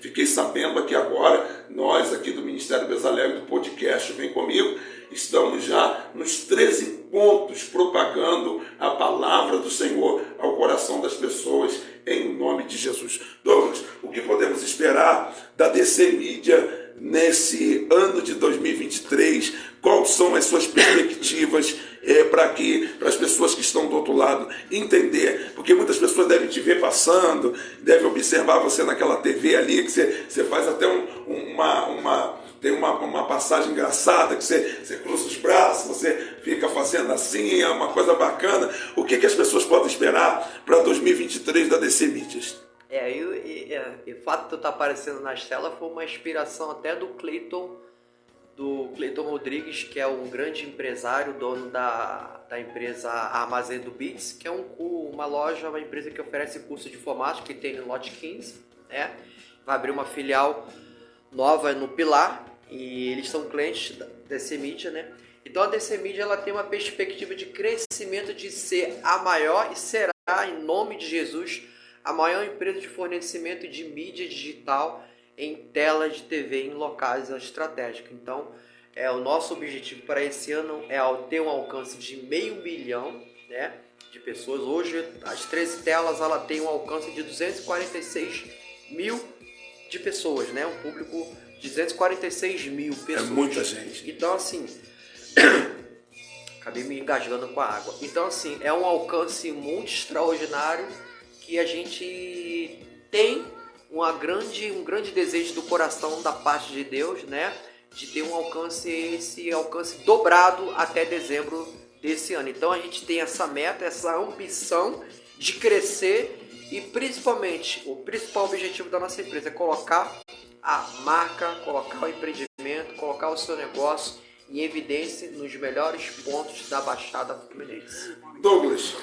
fiquei sabendo aqui agora, nós aqui do Ministério Bezalel do podcast Vem Comigo, estamos já nos 13 pontos propagando a palavra do Senhor ao coração das pessoas em nome de Jesus. Douglas, o que podemos esperar da DC Mídia nesse ano de 2023? Quais são as suas perspectivas para as pessoas que estão do outro lado entender? Porque muitas pessoas devem te ver passando, devem observar você naquela TV ali, que você faz até tem uma passagem engraçada, que você cruza os braços, você fica fazendo assim, é uma coisa bacana. O que as pessoas podem esperar para 2023 da DC Mídias?
E o fato de eu estar aparecendo nas telas foi uma inspiração até do Cleiton Rodrigues, que é um grande empresário, dono da empresa Armazém do Bits, que é uma empresa que oferece curso de informática, que tem no Lote 15, né? Vai abrir uma filial nova no Pilar, e eles são clientes da DC Mídia, né? Então a DC Mídia, ela tem uma perspectiva de crescimento, de ser a maior, e será, em nome de Jesus, a maior empresa de fornecimento de mídia digital em tela de TV em locais estratégicos. Então, o nosso objetivo para esse ano é ter um alcance de 500 mil, né, de pessoas. Hoje, as 13 telas, ela tem um alcance de 246 mil de pessoas, né? Um público de 246 mil pessoas.
É muita gente.
Então, assim, acabei me engasgando com a água. Então, assim, é um alcance muito extraordinário que a gente tem um grande desejo do coração da parte de Deus, né? De ter esse alcance dobrado até dezembro desse ano. Então a gente tem essa meta, essa ambição de crescer e principalmente o principal objetivo da nossa empresa é colocar a marca, colocar o empreendimento colocar o seu negócio em evidência nos melhores pontos da Baixada Fluminense.
Douglas,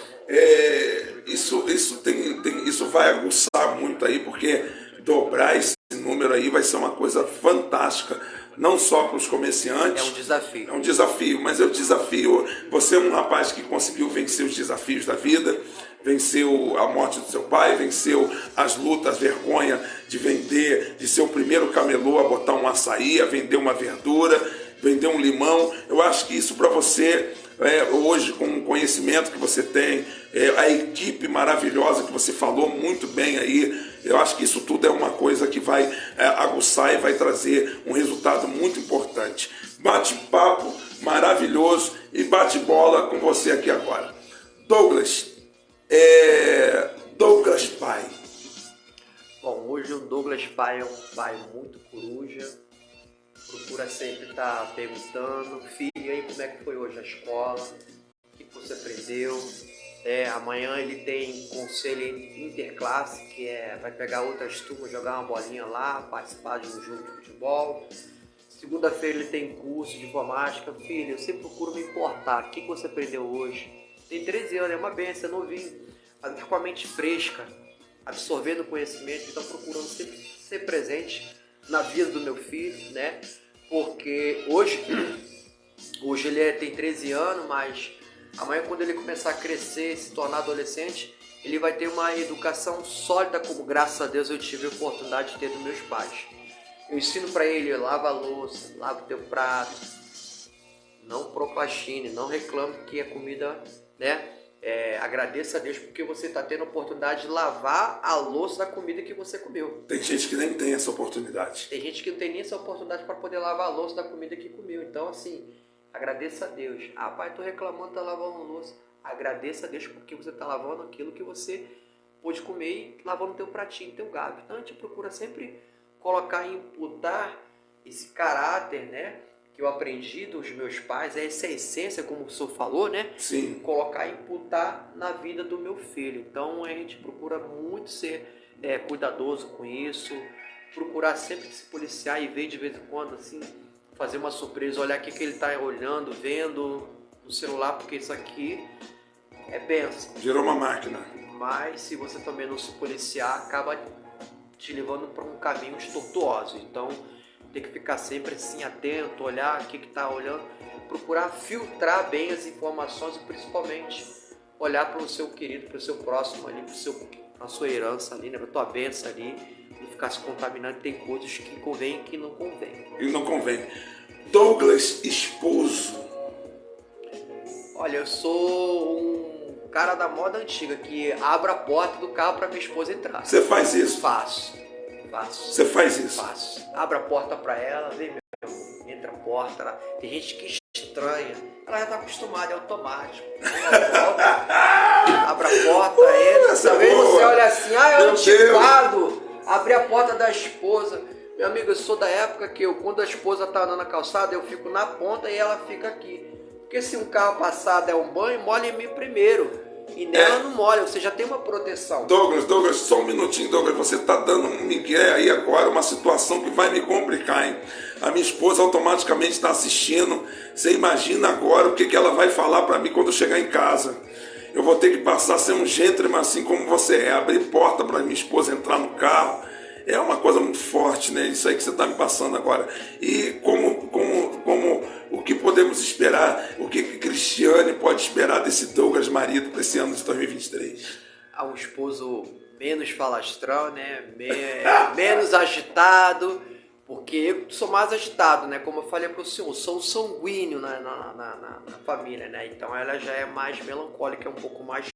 isso vai aguçar muito aí, porque dobrar esse número aí vai ser uma coisa fantástica, não só para os comerciantes.
É um desafio.
É um desafio, mas eu desafio. Você é um rapaz que conseguiu vencer os desafios da vida, venceu a morte do seu pai, venceu as lutas, a vergonha de vender, de ser o primeiro camelô a botar um açaí, a vender uma verdura, vender um limão. Eu acho que isso para você, hoje, com o conhecimento que você tem, a equipe maravilhosa que você falou muito bem aí, eu acho que isso tudo é uma coisa que vai aguçar e vai trazer um resultado muito importante. Bate-papo maravilhoso e bate-bola com você aqui agora. Douglas, Douglas pai.
Bom, hoje o Douglas pai é um pai muito coruja, procura sempre estar perguntando: filho, e aí como é que foi hoje a escola? O que você aprendeu? Amanhã ele tem conselho interclasse, que vai pegar outras turmas, jogar uma bolinha lá, participar de um jogo de futebol. Segunda-feira ele tem curso de informática. Filho, eu sempre procuro me importar. O que você aprendeu hoje? Tem 13 anos, é uma benção, é novinho, mas tá com a mente fresca, absorvendo conhecimento, então procurando sempre ser presente na vida do meu filho, né? Porque hoje ele tem 13 anos, mas amanhã, quando ele começar a crescer, se tornar adolescente, ele vai ter uma educação sólida, como graças a Deus eu tive a oportunidade de ter dos meus pais. Eu ensino para ele: lava a louça, lava o teu prato, não procrastine, não reclame que a comida, né? Agradeça a Deus porque você está tendo a oportunidade de lavar a louça da comida que você comeu.
Tem gente que nem tem essa oportunidade.
Tem gente que não tem nem essa oportunidade para poder lavar a louça da comida que comeu. Então, assim, agradeça a Deus. Ah, pai, estou reclamando, está lavando a louça. Agradeça a Deus porque você está lavando aquilo que você pôde comer e lavando o teu pratinho, teu garfo. Então, a gente procura sempre colocar e imputar esse caráter, né, que eu aprendi dos meus pais, essa essência, como o senhor falou, né?
Sim.
Colocar e imputar na vida do meu filho. Então, a gente procura muito ser cuidadoso com isso, procurar sempre se policiar e ver de vez em quando, assim, fazer uma surpresa, olhar o que ele está olhando, vendo no celular, porque isso aqui é bênção.
Virou uma máquina.
Mas se você também não se policiar, acaba te levando para um caminho tortuoso. Então, tem que ficar sempre assim atento, olhar o que está olhando, procurar filtrar bem as informações e principalmente olhar para o seu querido, para o seu próximo ali, para a sua herança ali, né, para a tua bênção ali, não ficar se contaminando. Tem coisas que convém e que não convém.
E não convém. Douglas, esposo.
Olha, eu sou um cara da moda antiga que abre a porta do carro para minha esposa entrar.
Você faz isso?
Faço.
Você faz isso?
Faço. Abre a porta para ela, vem meu amor, entra a porta. Tem gente que estranha, ela já está acostumada, é automático. Abre a porta, entra. Talvez você olha assim: é antiquado. Abre a porta da esposa. Meu amigo, eu sou da época que quando a esposa está andando na calçada, eu fico na ponta e ela fica aqui. Porque se um carro passar der um banho, molha em mim primeiro. E nela não molha, você já tem uma proteção.
Douglas, só um minutinho, Douglas. Você está dando um migué aí agora, uma situação que vai me complicar, hein? A minha esposa automaticamente está assistindo. Você imagina agora o que ela vai falar para mim quando eu chegar em casa. Eu vou ter que passar a ser um gentleman assim como você é. Abrir porta para minha esposa entrar no carro. É uma coisa muito forte, né? Isso aí que você está me passando agora. E como o que podemos esperar, o que Cristiane pode esperar desse Douglas marido para esse ano de 2023?
Um esposo menos falastrão, né? Menos agitado, porque eu sou mais agitado, né? Como eu falei para o senhor, sou sanguíneo na família, né? Então ela já é mais melancólica, é um pouco mais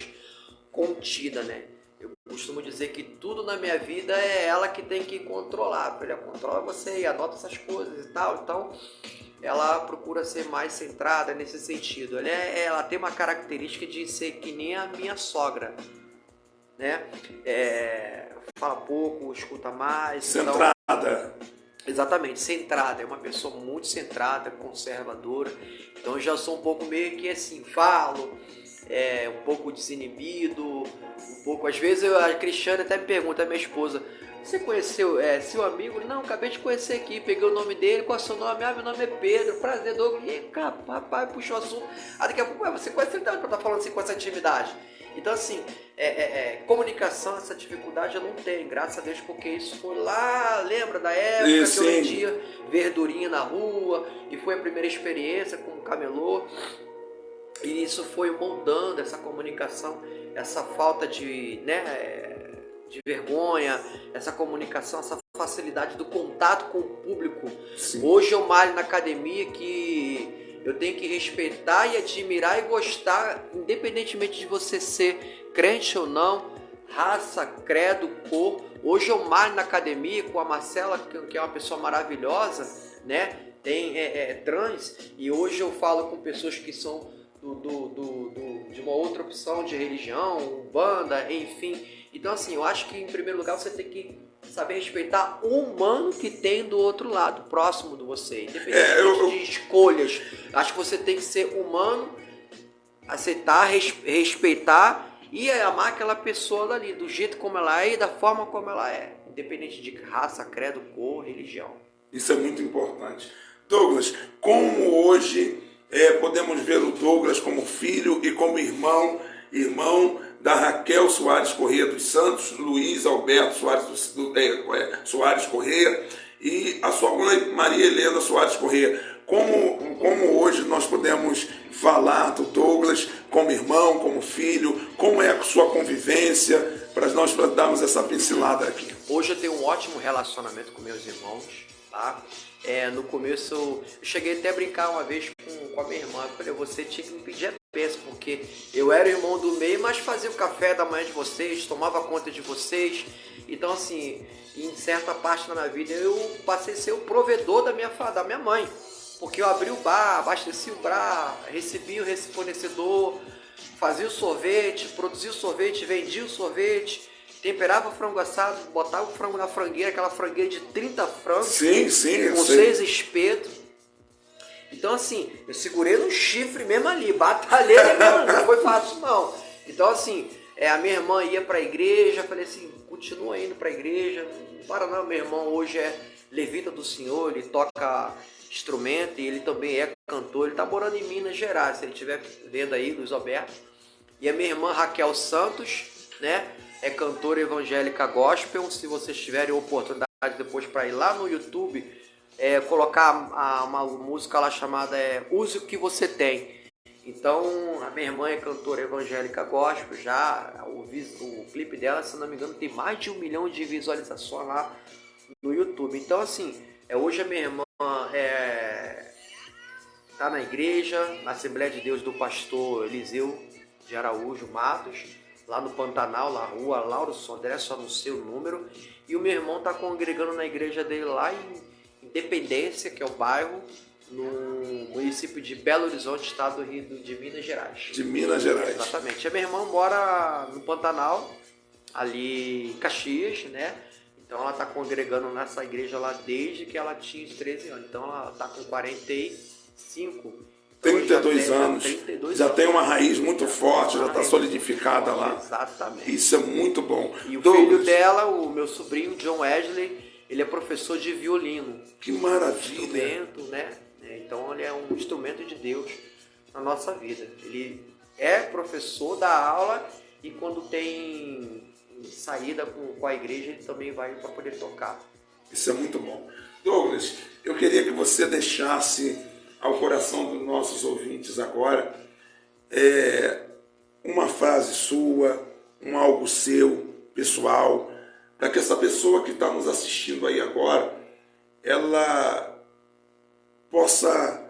contida, né? Eu costumo dizer que tudo na minha vida é ela que tem que controlar. Ela controla você e anota essas coisas e tal. Então, ela procura ser mais centrada nesse sentido. Ela tem uma característica de ser que nem a minha sogra, né? Fala pouco, escuta mais.
Centrada.
Então, exatamente, centrada. É uma pessoa muito centrada, conservadora. Então, eu já sou um pouco meio que assim, falo... um pouco desinibido, um pouco... Às vezes a Cristiane até me pergunta, a minha esposa, você conheceu seu amigo? Não, acabei de conhecer aqui, peguei o nome dele, qual é o seu nome? Ah, meu nome é Pedro, prazer, Douglas. E aí, rapaz, puxou o assunto. Aí daqui a pouco, você conhece ele também pra estar falando assim com essa intimidade. Então, assim, comunicação, essa dificuldade eu não tenho, graças a Deus, porque isso foi lá, lembra da época que eu vendia verdurinha na rua, e foi a primeira experiência como camelô, e isso foi moldando essa comunicação, essa falta de vergonha, essa comunicação, essa facilidade do contato com o público. Sim. Hoje eu malho na academia que eu tenho que respeitar e admirar e gostar, independentemente de você ser crente ou não, raça, credo, cor. Hoje eu malho na academia com a Marcela, que é uma pessoa maravilhosa, né? Tem trans, e hoje eu falo com pessoas que são de uma outra opção de religião, banda, enfim. Então, assim, eu acho que em primeiro lugar você tem que saber respeitar o humano que tem do outro lado, próximo de você, independente de escolhas. Acho que você tem que ser humano, aceitar, respeitar e amar aquela pessoa dali, do jeito como ela é e da forma como ela é, independente de raça, credo, cor, religião.
Isso é muito importante. Douglas, como hoje podemos ver o Douglas como filho e como irmão da Raquel Soares Correia dos Santos, Luiz Alberto Soares Correia e a sua mãe Maria Helena Soares Correia. Como hoje nós podemos falar do Douglas como irmão, como filho, como é a sua convivência, para nós darmos essa pincelada aqui.
Hoje eu tenho um ótimo relacionamento com meus irmãos, tá? No começo eu cheguei até a brincar uma vez com a minha irmã. Eu falei, você tinha que me pedir a benção, porque eu era o irmão do meio, mas fazia o café da manhã de vocês, tomava conta de vocês. Então, assim, em certa parte da minha vida eu passei a ser o provedor da minha mãe, porque eu abri o bar, abasteci o bar, recebi o fornecedor, fazia o sorvete, produzia o sorvete, vendia o sorvete, temperava o frango assado, botava o frango na frangueira, aquela frangueira de 30 frangos,
sim,
com 6 espetos. Então, assim, eu segurei no chifre mesmo ali, batalhei mesmo, não foi fácil não. Então, assim, a minha irmã ia para a igreja, falei assim, continua indo para a igreja, não para não, meu irmão hoje é levita do Senhor, ele toca instrumento e ele também é cantor, ele está morando em Minas Gerais, se ele estiver vendo aí, Luiz Alberto. E a minha irmã Raquel Santos, né, é cantora evangélica gospel. Se vocês tiverem oportunidade depois para ir lá no YouTube, colocar uma música lá chamada Use o que Você Tem. Então, a minha irmã é cantora evangélica gospel, já o clipe dela, se não me engano, tem mais de 1 milhão de visualizações lá no YouTube. Então, assim, hoje a minha irmã está na igreja, na Assembleia de Deus do pastor Eliseu de Araújo Matos, lá no Pantanal, na rua Lauro Sodré, só não sei o número. E o meu irmão está congregando na igreja dele lá em Independência, que é o bairro, no município de Belo Horizonte, estado do Rio de Minas Gerais.
De Minas Gerais.
Exatamente. A minha irmã mora no Pantanal, ali em Caxias, né? Então ela está congregando nessa igreja lá desde que ela tinha 13 anos. Então ela está com 45
32 anos, já tem uma raiz muito forte, já está solidificada lá.
Exatamente.
Isso é muito bom.
E o filho dela, o meu sobrinho, John Wesley, ele é professor de violino.
Que maravilha!
Instrumento, né? Então ele é um instrumento de Deus na nossa vida. Ele é professor, dá aula e quando tem saída com a igreja, ele também vai para poder tocar.
Isso é muito bom. Douglas, eu queria que você deixasse ao coração dos nossos ouvintes agora uma frase sua, algo seu, pessoal, para que essa pessoa que está nos assistindo aí agora, ela possa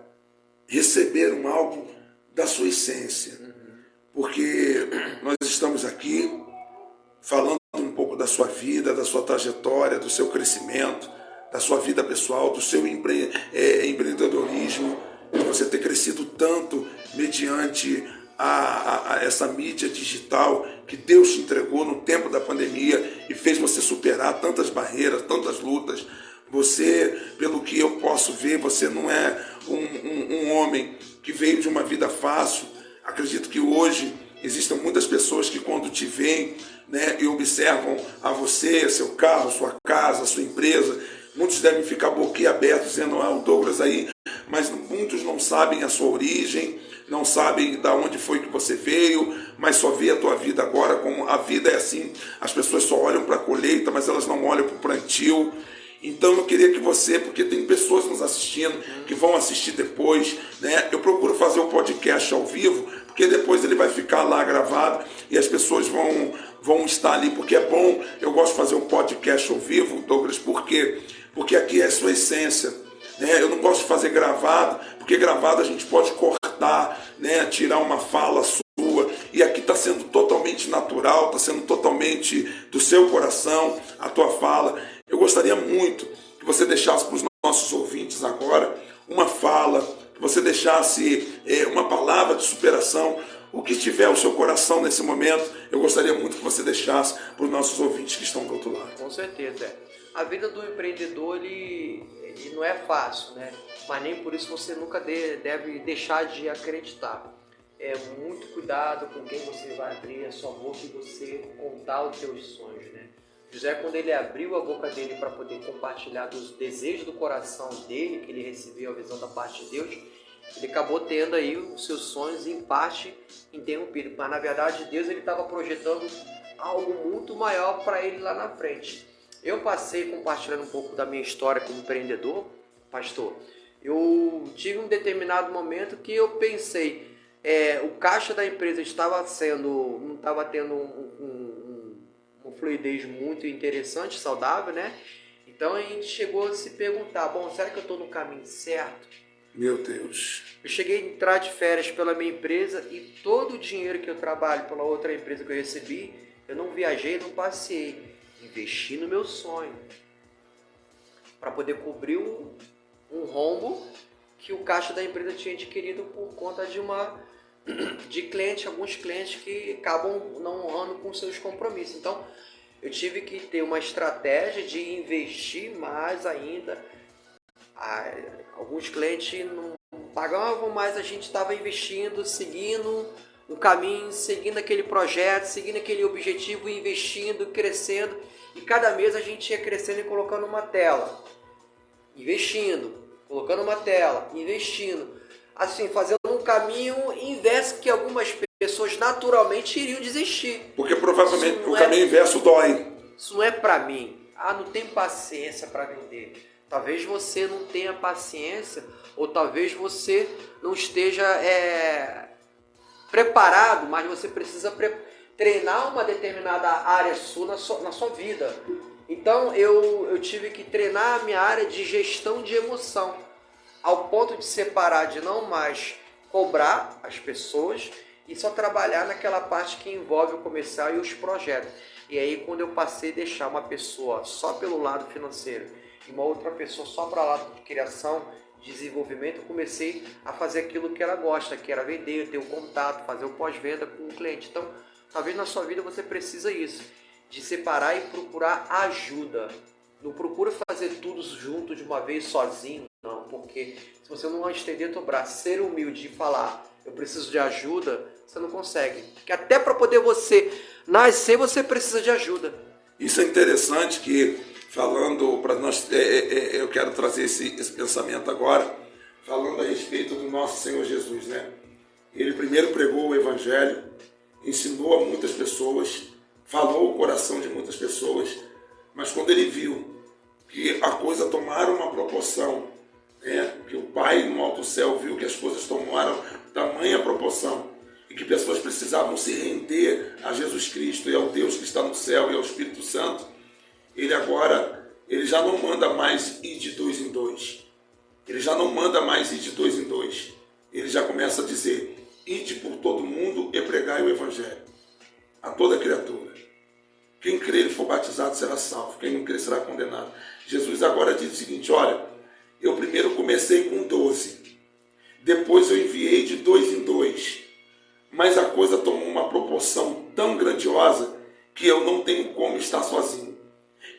receber algo da sua essência. Porque nós estamos aqui falando um pouco da sua vida, da sua trajetória, do seu crescimento, da sua vida pessoal, do seu empreendedorismo, de você ter crescido tanto mediante a essa mídia digital que Deus te entregou no tempo da pandemia e fez você superar tantas barreiras, tantas lutas. Você, pelo que eu posso ver, você não é um homem que veio de uma vida fácil. Acredito que hoje existem muitas pessoas que quando te veem, né, e observam a você, seu carro, sua casa, casa, a sua empresa. Muitos devem ficar boquiabertos dizendo, o Douglas aí, mas muitos não sabem a sua origem, não sabem de onde foi que você veio, mas só vê a tua vida agora, como a vida é assim, as pessoas só olham para a colheita, mas elas não olham para o plantio. Então eu queria que você, porque tem pessoas nos assistindo, que vão assistir depois, né? Eu procuro fazer um podcast ao vivo, porque depois ele vai ficar lá gravado e as pessoas vão estar ali, porque é bom. Eu gosto de fazer um podcast ao vivo, Douglas, por quê? Porque aqui é a sua essência, né? Eu não gosto de fazer gravado, porque gravado a gente pode cortar, né? Tirar uma fala sua, e aqui está sendo totalmente natural, está sendo totalmente do seu coração, a tua fala. Eu gostaria muito que você deixasse para os nossos ouvintes agora uma fala, que você deixasse uma palavra de superação, o que tiver o seu coração nesse momento. Eu gostaria muito que você deixasse para os nossos ouvintes que estão do outro lado.
Com certeza. A vida do empreendedor, ele não é fácil, né? Mas nem por isso você nunca deve deixar de acreditar. É muito cuidado com quem você vai abrir a sua boca e você contar os seus sonhos, né? José, quando ele abriu a boca dele para poder compartilhar dos desejos do coração dele, que ele recebeu a visão da parte de Deus, ele acabou tendo aí os seus sonhos em parte interrompidos. Mas na verdade Deus estava projetando algo muito maior para ele lá na frente. Eu passei compartilhando um pouco da minha história como empreendedor, pastor. Eu tive um determinado momento que eu pensei, o caixa da empresa não estava tendo uma fluidez muito interessante, saudável, né? Então a gente chegou a se perguntar, será que eu estou no caminho certo?
Meu Deus.
Eu cheguei a entrar de férias pela minha empresa e todo o dinheiro que eu trabalho pela outra empresa que eu recebi, eu não viajei, não passei. Investi no meu sonho para poder cobrir um rombo que o caixa da empresa tinha adquirido por conta de alguns clientes que acabam não honrando com seus compromissos. Então, eu tive que ter uma estratégia de investir mais ainda. Alguns clientes não pagavam, mas a gente estava investindo, seguindo o caminho, seguindo aquele projeto, seguindo aquele objetivo, investindo, crescendo. E cada mês a gente ia crescendo e colocando uma tela. Investindo, colocando uma tela, investindo. Assim, fazendo um caminho inverso que algumas pessoas naturalmente iriam desistir.
Porque provavelmente o caminho inverso dói.
Isso não é para mim. Não tenho paciência para vender. Talvez você não tenha paciência, ou talvez você não esteja preparado, mas você precisa treinar uma determinada área sua na sua vida. Então eu tive que treinar a minha área de gestão de emoção, ao ponto de separar, de não mais cobrar as pessoas e só trabalhar naquela parte que envolve o comercial e os projetos. E aí quando eu passei a deixar uma pessoa só pelo lado financeiro e uma outra pessoa só para o lado de criação, desenvolvimento, eu comecei a fazer aquilo que ela gosta, que era vender, ter um contato, fazer o pós-venda com o cliente. Então, talvez na sua vida você precisa isso, de separar e procurar ajuda. Não procura fazer tudo junto de uma vez sozinho, não, porque se você não estender teu braço, ser humilde e falar, eu preciso de ajuda, você não consegue. Porque até para poder você nascer, você precisa de ajuda.
Isso é interessante que, falando para nós, eu quero trazer esse pensamento agora, falando a respeito do nosso Senhor Jesus, né? Ele primeiro pregou o Evangelho, ensinou a muitas pessoas, falou o coração de muitas pessoas, mas quando ele viu que a coisa tomaram uma proporção, né? Que o Pai no alto céu viu que as coisas tomaram tamanha proporção e que pessoas precisavam se render a Jesus Cristo e ao Deus que está no céu e ao Espírito Santo, ele já não manda mais ir de 2 em 2. Ele já não manda mais ir de 2 em 2. Ele já começa a dizer, ide por todo mundo e pregai o Evangelho a toda criatura. Quem crer e for batizado será salvo, quem não crer será condenado. Jesus agora diz o seguinte, olha, eu primeiro comecei com 12, depois eu enviei de 2 em 2, mas a coisa tomou uma proporção tão grandiosa que eu não tenho como estar sozinho.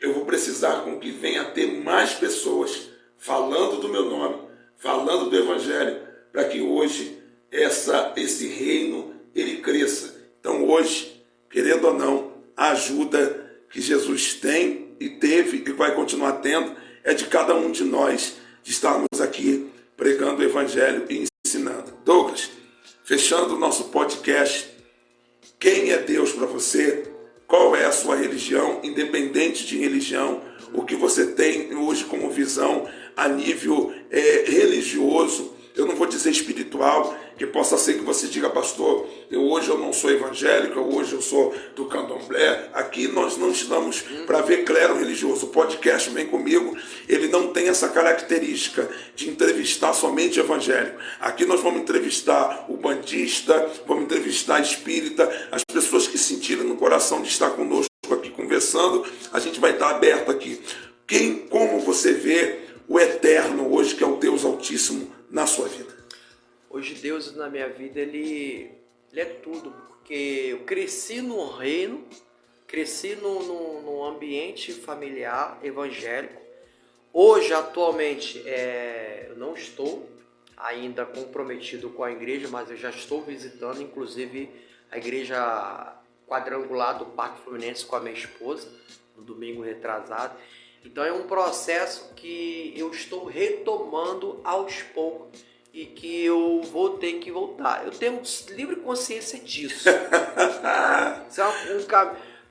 Eu vou precisar com que venha ter mais pessoas falando do meu nome, falando do Evangelho, para que hoje esse reino ele cresça. Então hoje, querendo ou não, a ajuda que Jesus tem e teve e vai continuar tendo é de cada um de nós de estarmos aqui pregando o Evangelho e ensinando. Douglas, fechando o nosso podcast, quem é Deus para você? Qual é a sua religião, independente de religião? O que você tem hoje como visão a nível religioso? Eu não vou dizer espiritual, que possa ser que você diga, pastor, hoje eu não sou evangélico, hoje eu sou do candomblé. Aqui nós não estamos para ver clero religioso. O podcast Vem Comigo, ele não tem essa característica de entrevistar somente evangélico. Aqui nós vamos entrevistar o bandista, vamos entrevistar a espírita, as pessoas que sentiram no coração de estar conosco aqui conversando. A gente vai estar aberto aqui. Como você vê o eterno hoje, que é o Deus Altíssimo, na sua vida?
Hoje Deus na minha vida, ele é tudo, porque eu cresci no reino, cresci num ambiente familiar evangélico. Hoje, atualmente, eu não estou ainda comprometido com a igreja, mas eu já estou visitando, inclusive, a igreja quadrangular do Parque Fluminense com a minha esposa, no domingo retrasado. Então é um processo que eu estou retomando aos poucos e que eu vou ter que voltar. Eu tenho livre consciência disso.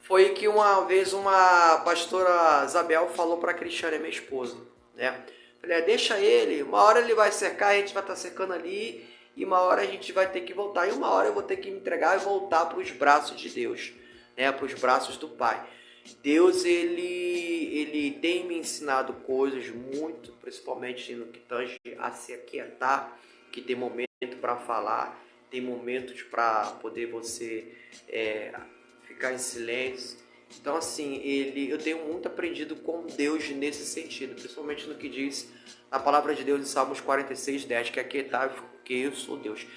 Foi que uma vez uma pastora Isabel falou para a Cristiane, minha esposa, né? Falei, deixa ele, uma hora ele vai cercar, a gente vai estar cercando ali, e uma hora a gente vai ter que voltar, e uma hora eu vou ter que me entregar e voltar para os braços de Deus, né? Para os braços do Pai. Deus, ele tem me ensinado coisas muito, principalmente no que tange a se aquietar, que tem momento para falar, tem momentos para poder você ficar em silêncio. Então, assim, eu tenho muito aprendido com Deus nesse sentido, principalmente no que diz a palavra de Deus em Salmos 46:10, que é aquietar, porque eu sou Deus.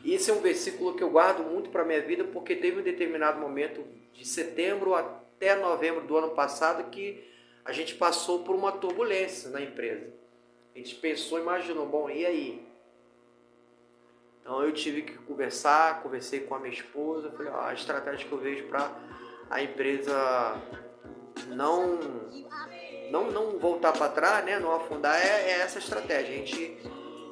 E esse é um versículo que eu guardo muito para a minha vida, porque teve um determinado momento de setembro até novembro do ano passado que a gente passou por uma turbulência na empresa. A gente pensou, imaginou, bom, e aí? Então eu tive que conversei com a minha esposa, falei, a estratégia que eu vejo para a empresa não voltar para trás, né, não afundar, é essa estratégia. A gente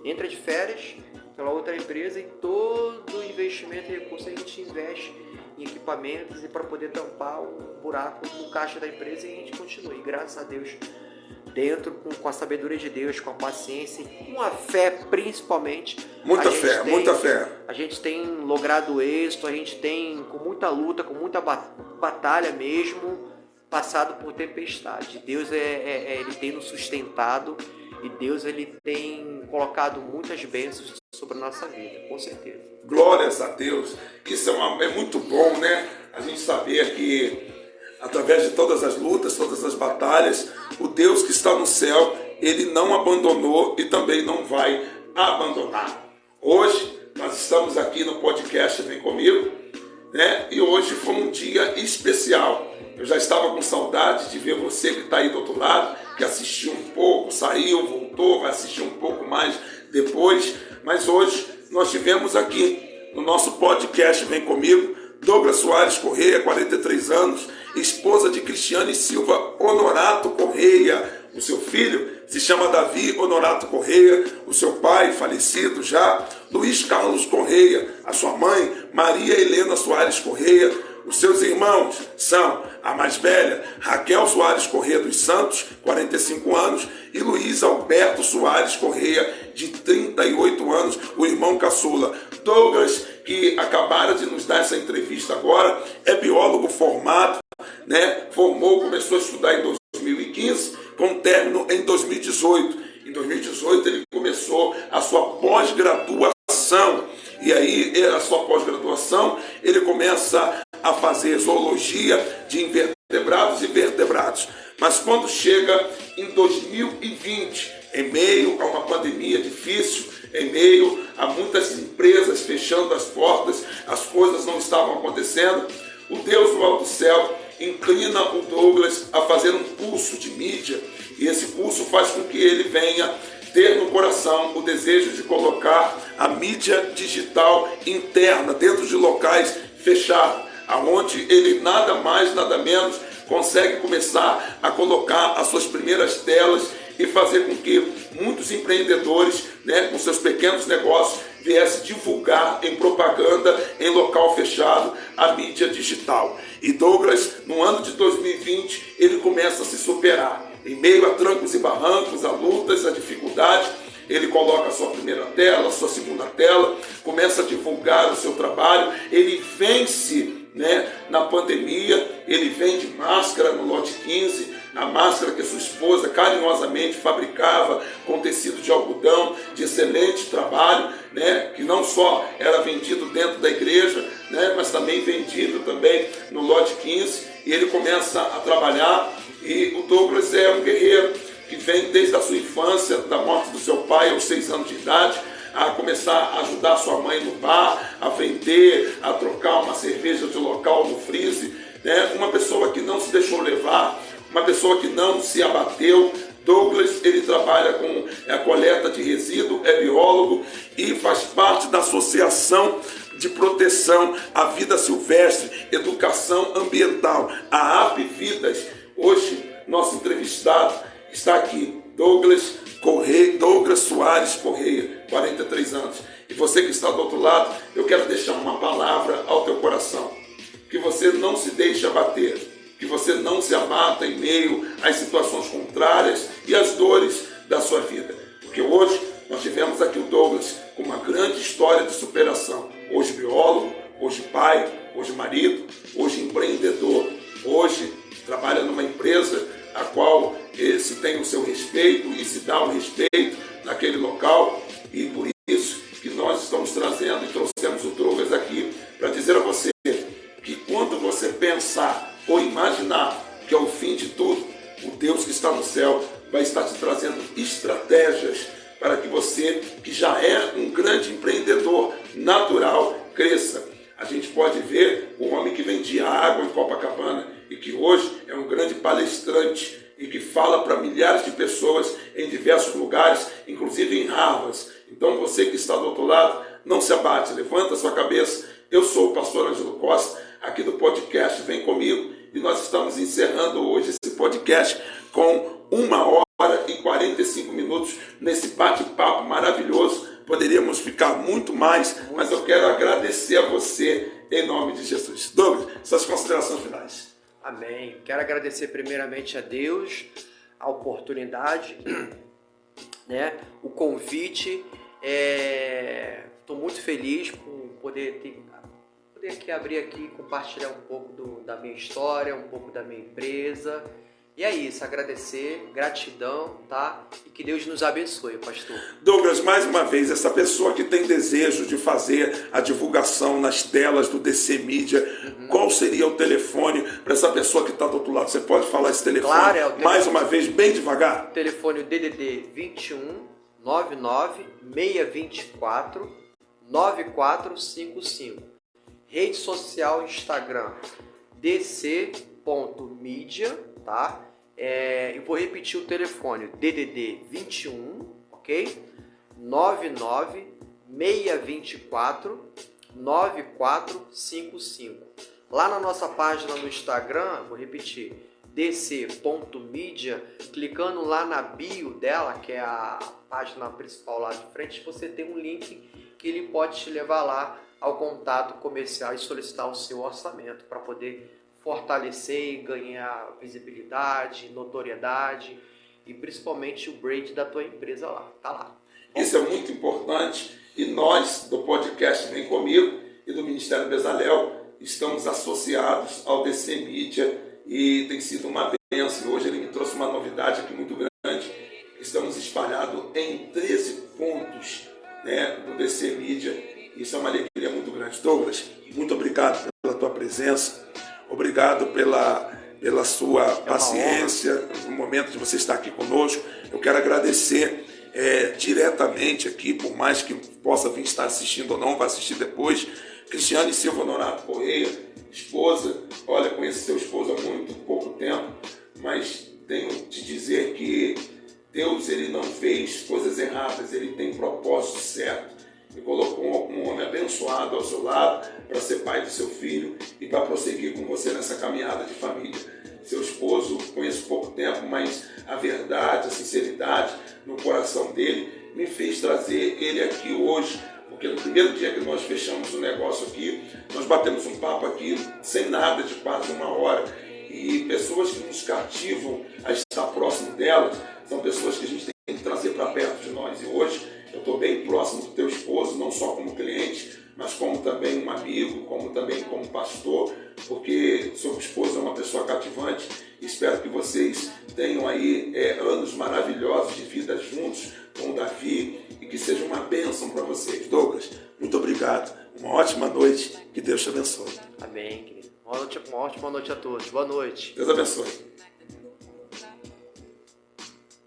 entra de férias pela outra empresa e todo o investimento e recurso a gente investe em equipamentos e para poder tampar o buraco no caixa da empresa, e a gente continua. E graças a Deus, dentro com a sabedoria de Deus, com a paciência e com a fé principalmente. Muita fé. A gente tem logrado êxito, a gente tem, com muita luta, com muita batalha mesmo, passado por tempestade. Deus ele tem nos sustentado, e Deus ele tem colocado muitas bênçãos sobre a nossa vida, com certeza.
Glórias a Deus. Isso é muito bom, né? A gente saber que através de todas as lutas, todas as batalhas, o Deus que está no céu, ele não abandonou e também não vai abandonar. Hoje nós estamos aqui no podcast Vem Comigo, né? E hoje foi um dia especial. Eu já estava com saudade de ver você que está aí do outro lado, que assistiu um pouco, saiu, voltou, vai assistir um pouco mais depois. Mas hoje nós tivemos aqui no nosso podcast Vem Comigo, Douglas Soares Correia, 43 anos, esposa de Cristiane Silva Honorato Correia. O seu filho se chama Davi Honorato Correia, o seu pai, falecido já, Luiz Carlos Correia, a sua mãe, Maria Helena Soares Correia. Os seus irmãos são a mais velha, Raquel Soares Correia dos Santos, 45 anos, e Luiz Alberto Soares Correia, de 38 anos, o irmão caçula. Douglas, que acabaram de nos dar essa entrevista agora, é biólogo formado, né? Começou a estudar em 2015, com término em 2018. Em 2018 ele começou a sua pós-graduação. E aí, a sua pós-graduação, ele começa a fazer zoologia de invertebrados e vertebrados. Mas quando chega em 2020, em meio a uma pandemia difícil, em meio a muitas empresas fechando as portas, as coisas não estavam acontecendo, o Deus do alto céu inclina o Douglas a fazer um curso de mídia, e esse curso faz com que ele venha ter no coração o desejo de colocar a mídia digital interna dentro de locais fechados, aonde ele nada mais, nada menos consegue começar a colocar as suas primeiras telas e fazer com que muitos empreendedores, né, com seus pequenos negócios, viessem divulgar em propaganda em local fechado a mídia digital. E Douglas, no ano de 2020, ele começa a se superar. Em meio a trancos e barrancos, a lutas, a dificuldades, ele coloca a sua primeira tela, a sua segunda tela, começa a divulgar o seu trabalho, ele vence, né, na pandemia, ele vende máscara no lote 15, a máscara que a sua esposa carinhosamente fabricava com tecido de algodão, de excelente trabalho, né, que não só era vendido dentro da igreja, né, mas também vendido também no lote 15, e ele começa a trabalhar. E o Douglas é um guerreiro que vem desde a sua infância, da morte do seu pai aos 6 anos de idade, a começar a ajudar sua mãe no bar, a vender, a trocar uma cerveja de local no freezer, né? Uma pessoa que não se deixou levar, uma pessoa que não se abateu. Douglas, ele trabalha com a coleta de resíduo, é biólogo e faz parte da Associação de Proteção à Vida Silvestre, Educação Ambiental, a AP Vidas. Hoje, nosso entrevistado está aqui, Douglas Soares Correia, 43 anos. E você que está do outro lado, eu quero deixar uma palavra ao teu coração. Que você não se deixe abater, que você não se abata em meio às situações contrárias e às dores da sua vida. Porque hoje nós tivemos aqui o Douglas com uma grande história de superação. Hoje biólogo, hoje pai, hoje marido, hoje empreendedor, hoje trabalha numa empresa a qual se tem o seu respeito e se dá o respeito naquele local. E por isso que nós estamos trazendo e trouxemos o Douglas aqui para dizer a você que quando você pensar ou imaginar que é o fim de tudo, o Deus que está no céu vai estar te trazendo estratégias para que você, que já é um grande empreendedor natural, cresça. A gente pode ver o homem que vendia água em Copacabana e que hoje é um grande palestrante e que fala para milhares de pessoas em diversos lugares, inclusive em Harvard. Então você que está do outro lado, não se abate, levanta a sua cabeça. Eu sou o pastor Ângelo Costa, aqui do podcast Vem Comigo, e nós estamos encerrando hoje esse podcast com 1h45 nesse bate-papo maravilhoso. Poderíamos ficar muito mais, mas eu quero agradecer a você em nome de Jesus. Douglas, suas considerações finais.
Amém. Quero agradecer primeiramente a Deus, a oportunidade, né, o convite. Estou muito feliz por poder aqui abrir aqui, compartilhar um pouco da minha história, um pouco da minha empresa. E é isso, agradecer, gratidão, tá? E que Deus nos abençoe, pastor.
Douglas, mais uma vez, essa pessoa que tem desejo de fazer a divulgação nas telas do DC Mídia, qual seria o telefone para essa pessoa que está do outro lado? Você pode falar esse telefone?
Claro, é o telefone,
mais uma vez, bem devagar.
Telefone DDD 21 99 624 9455. Rede social Instagram dc.media, tá? Eu vou repetir o telefone, DDD 21, ok? 99 624 9455. Lá na nossa página no Instagram, vou repetir, dc.media, clicando lá na bio dela, que é a página principal lá de frente, você tem um link que ele pode te levar lá ao contato comercial e solicitar o seu orçamento para poder fortalecer e ganhar visibilidade, notoriedade e principalmente o brand da tua empresa lá. Tá lá.
Isso é muito importante e nós do podcast Vem Comigo e do Ministério Bezalel estamos associados ao DC Mídia e tem sido uma bênção. Hoje ele me trouxe uma novidade aqui muito grande. Estamos espalhados em 13 pontos, né, do DC Mídia. Isso é uma alegria muito grande. Douglas, muito obrigado pela tua presença. Obrigado pela sua paciência no momento de você estar aqui conosco. Eu quero agradecer diretamente aqui, por mais que possa vir estar assistindo ou não, vai assistir depois, Cristiane Silva Honorato Correia, esposa. Olha, conheço seu esposo há muito pouco tempo, mas tenho de dizer que Deus, ele não fez coisas erradas, ele tem propósito certo. E colocou um homem abençoado ao seu lado para ser pai do seu filho e para prosseguir com você nessa caminhada de família. Seu mas a verdade, a sinceridade no coração dele me fez trazer ele aqui hoje. Porque no primeiro dia que nós fechamos o negócio aqui, nós batemos um papo aqui sem nada de quase 1 hora. E pessoas que nos cativam a estar próximo delas são pessoas que a gente tem que trazer para perto de nós. E hoje eu estou bem próximo do teu esposo, não só como cliente, mas como também um amigo, como também como pastor, porque seu esposo é uma pessoa cativante. Espero que vocês tenham aí anos maravilhosos de vida juntos com o Davi e que seja uma bênção para vocês. Douglas, muito obrigado. Uma ótima noite. Que Deus te abençoe.
Amém, querido. Uma ótima noite a todos. Boa noite.
Deus abençoe.